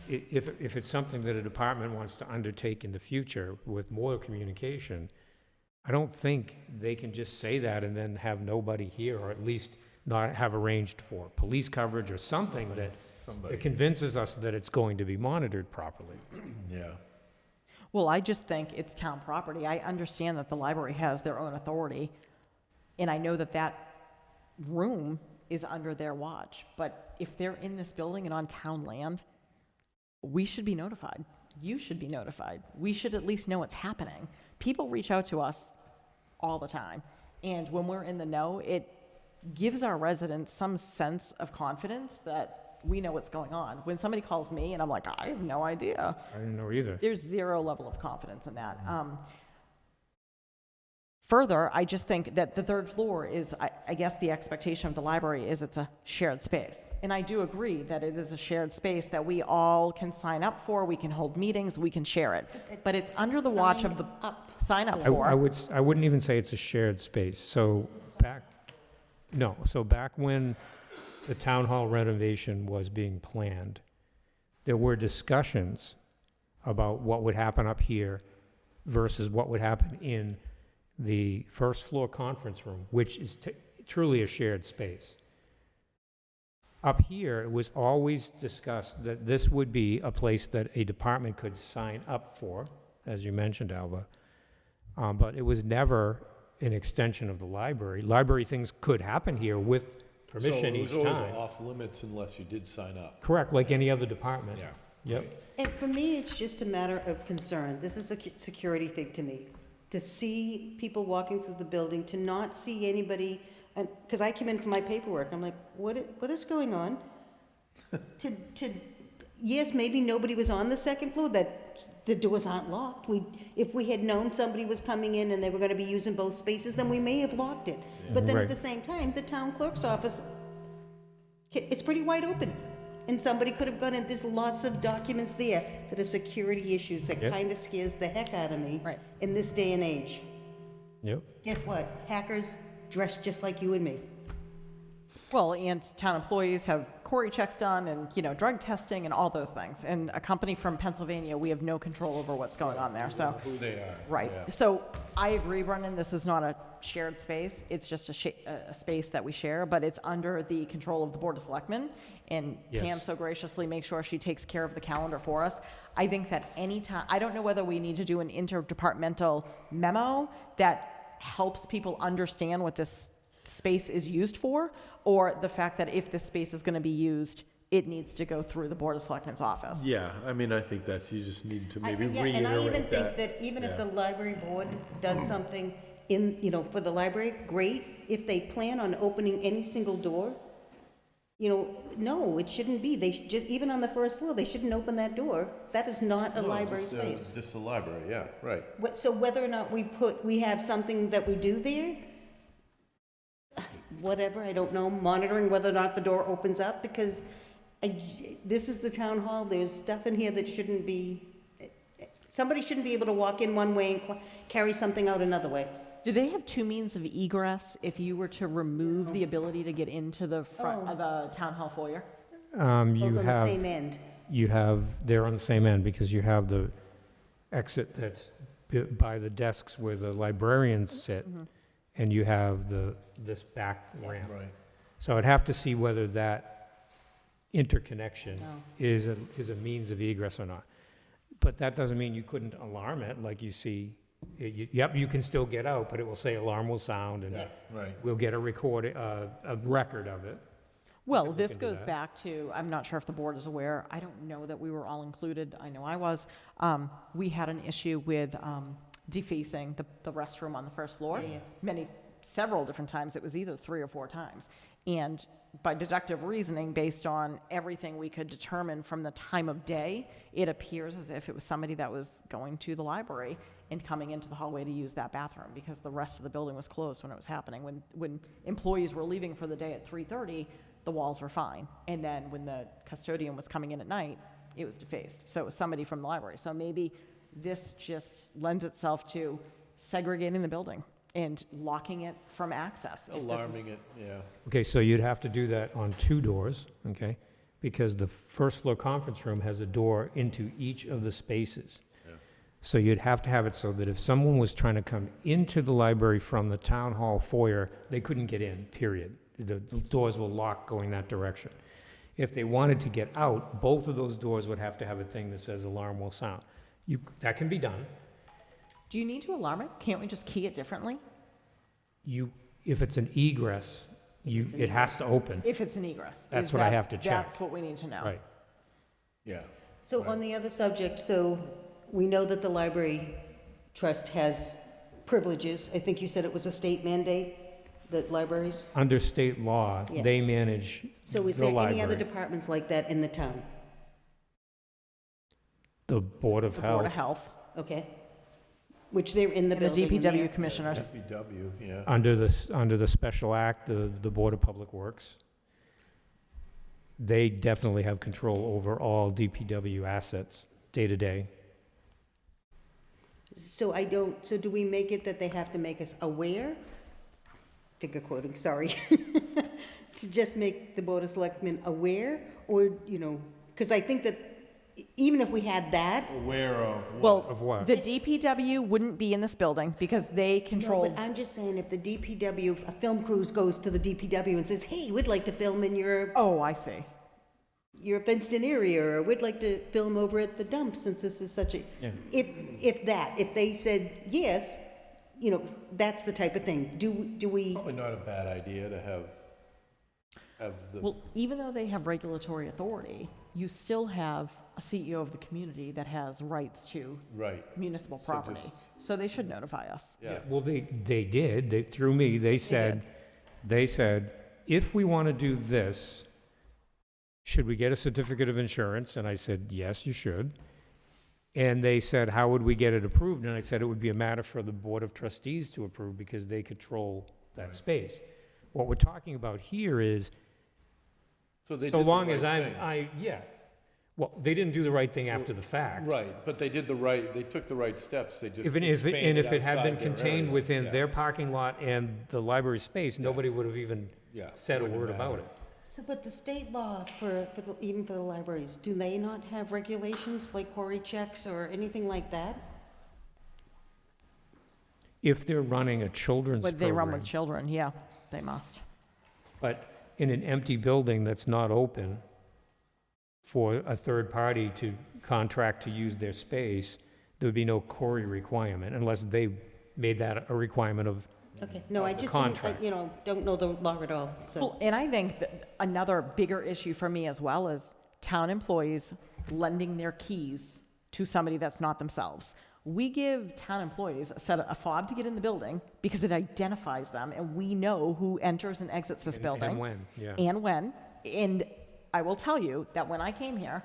if it's something that a department wants to undertake in the future with more communication, I don't think they can just say that and then have nobody here, or at least not have arranged for police coverage or something that convinces us that it's going to be monitored properly. Yeah. Well, I just think it's town property. I understand that the library has their own authority, and I know that that room is under their watch. But if they're in this building and on town land, we should be notified. You should be notified. We should at least know what's happening. People reach out to us all the time, and when we're in the know, it gives our residents some sense of confidence that we know what's going on. When somebody calls me and I'm like, I have no idea, I didn't know either. there's zero level of confidence in that. Further, I just think that the third floor is, I guess the expectation of the library is it's a shared space. And I do agree that it is a shared space that we all can sign up for, we can hold meetings, we can share it. But it's under the watch of the, sign up for. I wouldn't even say it's a shared space. So back when the town hall renovation was being planned, there were discussions about what would happen up here versus what would happen in the first floor conference room, which is truly a shared space. Up here, it was always discussed that this would be a place that a department could sign up for, as you mentioned, Alva. But it was never an extension of the library. Library things could happen here with permission each So it was time. always off limits unless you did sign up. Correct, like any other department. Yeah. Yep. And for me, it's just a matter of concern. This is a security thing to me. To see people walking through the building, to not see anybody, and, because I came in for my paperwork, I'm like, what is going on? Yes, maybe nobody was on the second floor, that the doors aren't locked. If we had known somebody was coming in and they were gonna be using both spaces, then we may have locked it. But then Right. at the same time, the town clerk's office, it's pretty wide open. And somebody could have gone in, there's lots of documents there that are security issues that Yep. kind of scares the heck out of me Right. in this day and age. Yep. Guess what? Hackers dress just like you and me. Well, and town employees have query checks done and, drug testing and all those things. And a company from Pennsylvania, we have no control over what's going on there, so. Who they are. Right. Yeah. So I agree, Brendan, this is not a shared space. It's just a space that we share, but it's under the control of the Board of Selectmen. And Yes. Pam so graciously makes sure she takes care of the calendar for us. I think that any time, I don't know whether we need to do an interdepartmental memo that helps people understand what this space is used for, or the fact that if this space is going to be used, it needs to go through the Board of Selectmen's office. Yeah, I mean, I think you just need to maybe Yeah, reiterate and I even think that. that even if Yeah. the library board does something for the library, great. If they plan on opening any single door, no, it shouldn't be. They should even on the first floor, they shouldn't open that door. That is not a No, library just, space. Just a library, yeah, right. So whether or not we have something that we do there, whatever, I don't know, monitoring whether or not the door opens up, because this is the town hall, there's stuff in here that shouldn't be, somebody shouldn't be able to walk in one way and carry something out another way. Do they have two means of egress if you were to remove the ability to get into the front of the town hall foyer? You Both on the have, same end. they're on the same end because you have the exit that's by the desks where the librarians sit, and you have this back ramp. Right. So I'd have to see whether that interconnection is a means of egress or not. But that doesn't mean you couldn't alarm it, like you see. Yep, you can still get out, but it will say alarm will sound, and Right. we'll get a record of it. Well, look this into goes that. back to, I'm not sure if the board is aware, I don't know that we were all included, I know I was. We had an issue with defacing the restroom on the first floor Yeah. many several different times, it was either 3 or 4 times. And by deductive reasoning, based on everything we could determine from the time of day, it appears as if it was somebody that was going to the library and coming into the hallway to use that bathroom, because the rest of the building was closed when it was happening. When employees were leaving for the day at 3:30, the walls were fine. And then when the custodian was coming in at night, it was defaced. So it was somebody from the library. So maybe this just lends itself to segregating the building and locking it from access. If this is- Alarming it, yeah. Okay, so you'd have to do that on 2 doors, okay? Because the first floor conference room has a door into each of the spaces. Yeah. So you'd have to have it so that if someone was trying to come into the library from the town hall foyer, they couldn't get in, period. The doors will lock going that direction. If they wanted to get out, both of those doors would have to have a thing that says alarm will sound. That can be done. Do you need to alarm it? Can't we just key it differently? If it's an egress, it has to open. If it's an egress. That's Is what I that- have to check. That's what we need to know. Right. Yeah. So on the other subject, so we know that the library trust has privileges. I think you said it was a state mandate, that libraries? Under state law, Yeah. they manage So is the there any other library. departments like that in the town? The Board of The Board of Health, Health Okay? Which they're in the and the building. and DPW they're- commissioners. DPW, yeah. under the special act, the Board of Public Works. They definitely have control over all DPW assets, day to day. So so do we make it that they have to make us aware? Finger quoting, sorry. To just make the Board of Selectmen aware, or, because I think that even if we had that. Aware of what? Well, Of what? the DPW wouldn't be in this building because they No, control. but I'm just saying, if the DPW, a film crews goes to the DPW and says, hey, we'd like to film in your Oh, I see. fenced-in area, or we'd like to film over at the dump, since this is such a, Yeah. if they said yes, that's the type of thing. Do we, Probably not a bad idea to have the, Well, even though they have regulatory authority, you still have a CEO of the community that has rights to right, municipal So property. just- So they should notify us. yeah. Well, they did, through me, they said, if we want to do this, should we get a certificate of insurance? And I said, yes, you should. And they said, how would we get it approved? And I said, it would be a matter for the Board of Trustees to approve because they control that space. What we're talking about here is, So they did so the long as right things. yeah. Well, they didn't do the right thing after the fact. Right, but they took the right steps, they just And if it expanded had been outside their contained area. within Yeah. their parking lot and the library space, nobody would have even Yeah, said a wouldn't word matter. about it. so, but the state law even for the libraries, do they not have regulations like query checks or anything like that? If they're running a children's But they run program, with children, yeah, they must. but in an empty building that's not open for a third party to contract to use their space, there would be no query requirement unless they made that a requirement of, Okay, no, I the just contract. don't know the law at all, so. Well, and I think that another bigger issue for me as well is town employees lending their keys to somebody that's not themselves. We give town employees a fob to get in the building because it identifies them, and we know who enters and exits this building. and when, yeah. And when. And I will tell you that when I came here,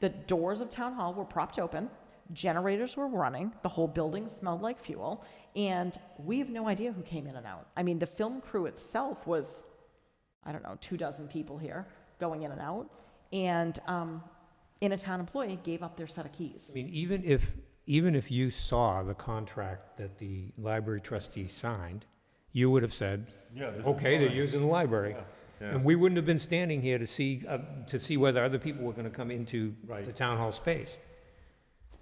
the doors of town hall were propped open, generators were running, the whole building smelled like fuel, and we have no idea who came in and out. I mean, the film crew itself was, 24 people here going in and out, and a town employee gave up their set of keys. I mean, even if you saw the contract that the library trustee signed, you would have said, Yeah, this is okay, they're fine. using the library. Yeah. And we wouldn't have been standing here to see whether other people were gonna come into Right. the town hall space.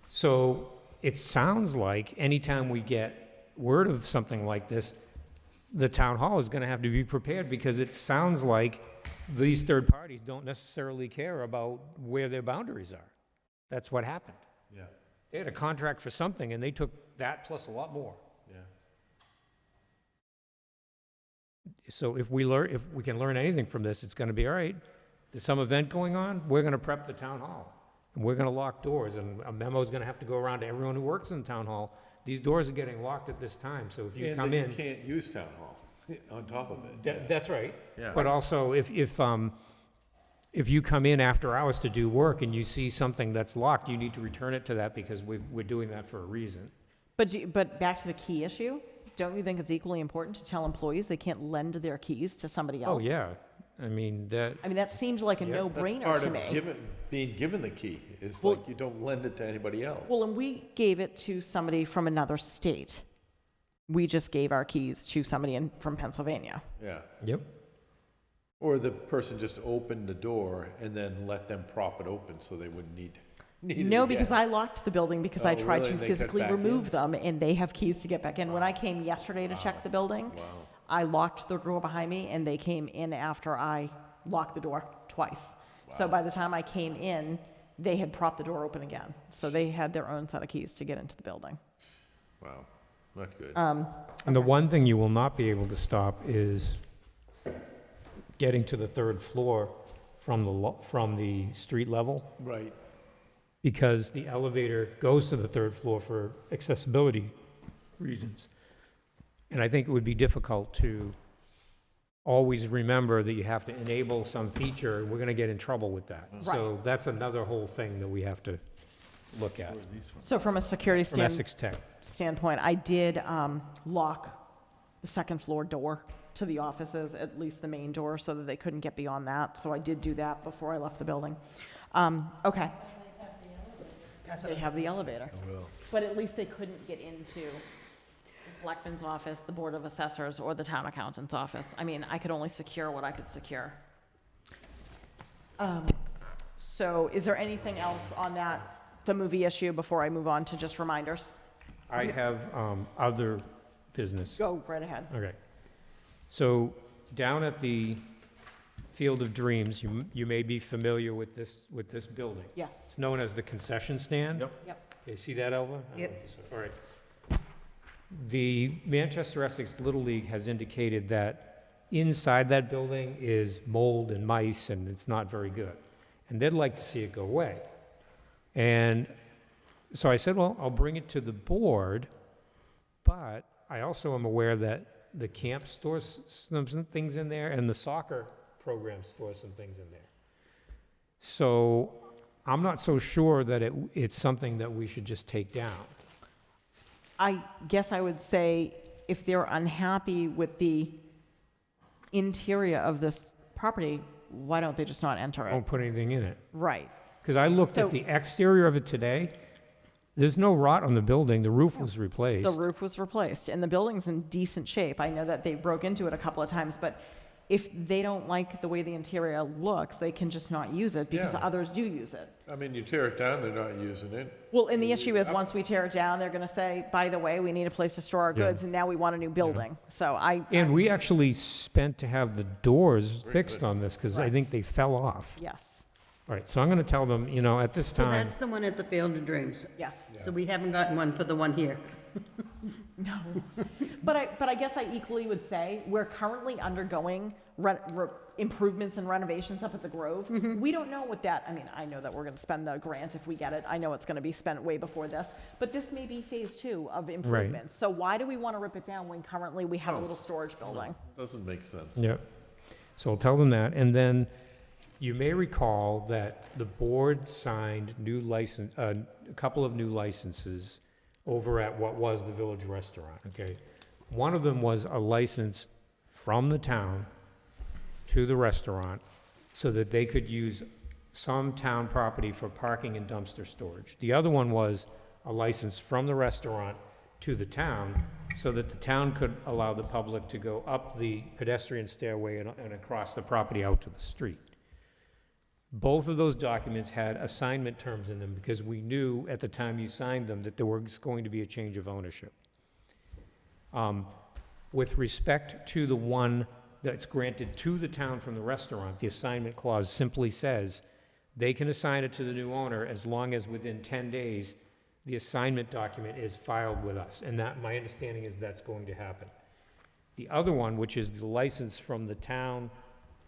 So it sounds like anytime we get word of something like this, the town hall is gonna have to be prepared, because it sounds like these third parties don't necessarily care about where their boundaries are. That's what happened. Yeah, They had a contract for something, and they took that plus a lot more. yeah. So if we can learn anything from this, it's gonna be, all right, there's some event going on, we're gonna prep the town hall. And we're gonna lock doors, and a memo's gonna have to go around to everyone who works in the town hall. These doors are getting locked at this time, so if you come And in, that you can't use town hall. On top of it. That's right. Yeah. But also, if you come in after hours to do work and you see something that's locked, you need to return it to that because we're doing that for a reason. But back to the key issue, don't you think it's equally important to tell employees they can't lend their keys to somebody Oh, else? yeah. I mean, that seems like a Yeah. That's no-brainer part to of me. being given the key, is Well- like you don't lend it to anybody else. Well, and we gave it to somebody from another state. We just gave our keys to somebody from Pennsylvania. Yeah. yep. Or the person just opened the door and then let them prop it open so they wouldn't need it No, again. because I locked the building because I Oh, tried really? to And they cut physically back remove in? them, and they have keys to get back in. When I came yesterday to check the building, Wow. I locked the door behind me, and they came in after I locked the door twice. So by the time I came in, they had propped the door open again. So they had their own set of keys to get into the building. Wow, not good. And the one thing you will not be able to stop is getting to the third floor from the street level, Right. because the elevator goes to the third floor for accessibility reasons. And I think it would be difficult to always remember that you have to enable some feature. We're gonna get in trouble with that. So that's another whole thing that we have to look at. So from a security From Essex Tech. standpoint, I did lock the second floor door to the offices, at least the main door, so that they couldn't get beyond that. So I did do that before I left the building. Okay. They have the elevator. Well, But at least they couldn't get into the selectman's office, the board of assessors, or the town accountant's office. I mean, I could only secure what I could secure. So is there anything else on that, the movie issue, before I move on to just reminders? I have other business. Go right ahead. Okay. So down at the Field of Dreams, you may be familiar with this building. Yes. It's known as the concession stand. Yep. Yep. Okay, see that, Elva? I don't know Yep. if you saw- All right. The Manchester Essex Little League has indicated that inside that building is mold and mice, and it's not very good. And they'd like to see it go away. And so I said, well, I'll bring it to the board, but I also am aware that the camp stores some things in there, and the soccer program stores some things in there. So I'm not so sure that it's something that we should just take down. I guess I would say if they're unhappy with the interior of this property, why don't they just not enter it? Don't put anything in it. Right. Because I looked So- at the exterior of it today, there's no rot on the building, the roof was replaced. The roof was replaced, and the building's in decent shape. I know that they broke into it a couple of times, but if they don't like the way the interior looks, they can just not use it because Yeah. others do use it. I mean, you tear it down, they're not using it. Well, and the issue is, once we tear it down, they're gonna say, by the way, we need a place to store our Yeah. goods, and now we want a new building. So And we actually spent to have the doors fixed on this, because I Right. think they fell off. yes, All right, so I'm gonna tell them, at this So time, that's the one at the Field of Dreams. yes. So we haven't gotten one for the one here. No. But I guess I equally would say, we're currently undergoing improvements and renovations up at the Grove. We don't know what that, I mean, I know that we're gonna spend the grant if we get it. I know it's gonna be spent way before this, but this may be phase 2 of improvements. So why do we wanna rip it down when currently we have a little storage building? Doesn't make sense. yeah. So I'll tell them that, and then you may recall that the board signed a couple of new licenses over at what was the Village Restaurant, okay? One of them was a license from the town to the restaurant so that they could use some town property for parking and dumpster storage. The other one was a license from the restaurant to the town so that the town could allow the public to go up the pedestrian stairway and across the property out to the street. Both of those documents had assignment terms in them because we knew at the time you signed them that there was going to be a change of ownership. With respect to the one that's granted to the town from the restaurant, the assignment clause simply says they can assign it to the new owner as long as within 10 days the assignment document is filed with us. And that, my understanding is that's going to happen. The other one, which is the license from the town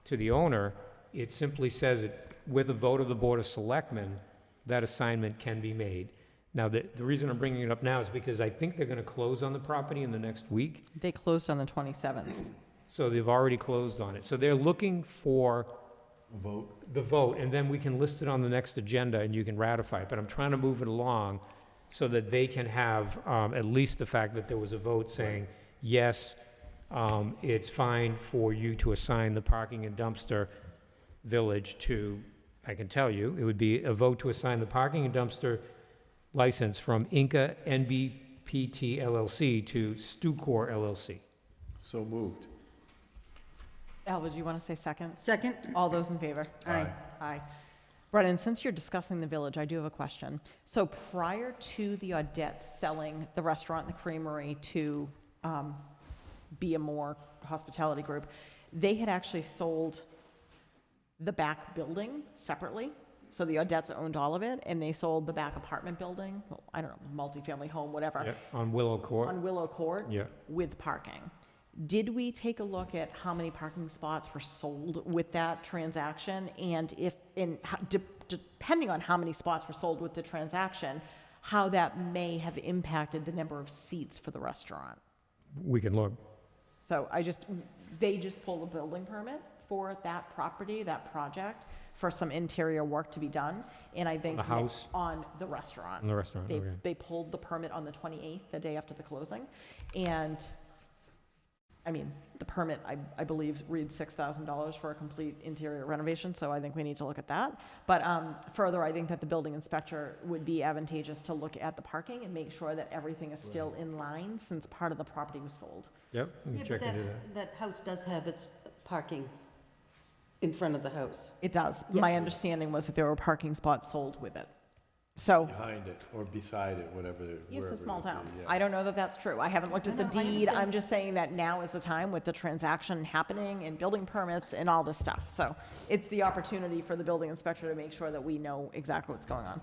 to the owner, it simply says it, with a vote of the Board of Selectmen, that assignment can be made. Now, the reason I'm bringing it up now is because I think they're gonna close on the property in the next week. They closed on the 27th. So they've already closed on it. So they're looking for Vote. the vote, and then we can list it on the next agenda and you can ratify it. But I'm trying to move it along so that they can have at least the fact that there was a vote saying, yes, it's fine for you to assign the parking and dumpster village to, I can tell you, it would be a vote to assign the parking and dumpster license from Inca NBPT LLC to Stucor LLC. So moved. Al, would you want to say second? Second? All those in favor? Aye. Aye. Brennan, since you're discussing the village, I do have a question. So prior to the Audettes selling the restaurant and the creamery to Be a More Hospitality Group, they had actually sold the back building separately. So the Audettes owned all of it, and they sold the back apartment building, well, I don't know, multifamily home, whatever, Yeah, on Willow Court. on Willow Court Yeah. with parking. Did we take a look at how many parking spots were sold with that transaction? And if, depending on how many spots were sold with the transaction, how that may have impacted the number of seats for the restaurant? We can look. So they just pulled a building permit for that property, that project, for some interior work to be done. And I think The house? on the restaurant. On the restaurant, They, okay. they pulled the permit on the 28th, the day after the closing. And, I mean, the permit, I believe, reads $6,000 for a complete interior renovation, so I think we need to look at that. But further, I think that the building inspector would be advantageous to look at the parking and make sure that everything is still in line, since part of the property was sold. Yep, we can check into that. That house does have its parking in front of the house. It does. Yeah. My understanding was that there were parking spots sold with it. So, Behind it or beside it, whatever. it's wherever a it small is, town. yeah. I don't know that that's true. I haven't looked at the No, I deed. understand. I'm just saying that now is the time with the transaction happening and building permits and all this stuff. So it's the opportunity for the building inspector to make sure that we know exactly what's going on.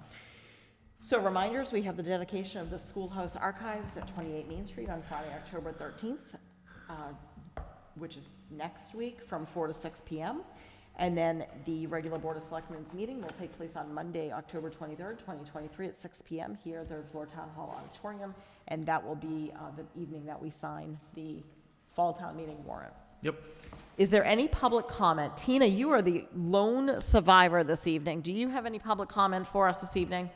So reminders, we have the dedication of the Schoolhouse Archives at 28 Main Street on Friday, October 13th, which is next week from 4 to 6 p.m. And then the regular Board of Selectmen's meeting will take place on Monday, October 23rd, 2023 at 6 p.m. here, third floor Town Hall Auditorium. And that will be the evening that we sign the Fall Town Meeting warrant. Yep. Is there any public comment? Tina, you are the lone survivor this evening. Do you have any public comment for us this evening?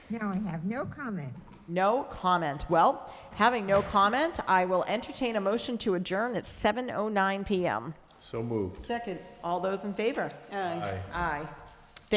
No, I have no comment. No comment. Well, having no comment, I will entertain a motion to adjourn at 7:09 p.m. So moved. Second. All those in favor? Aye. Aye. Aye.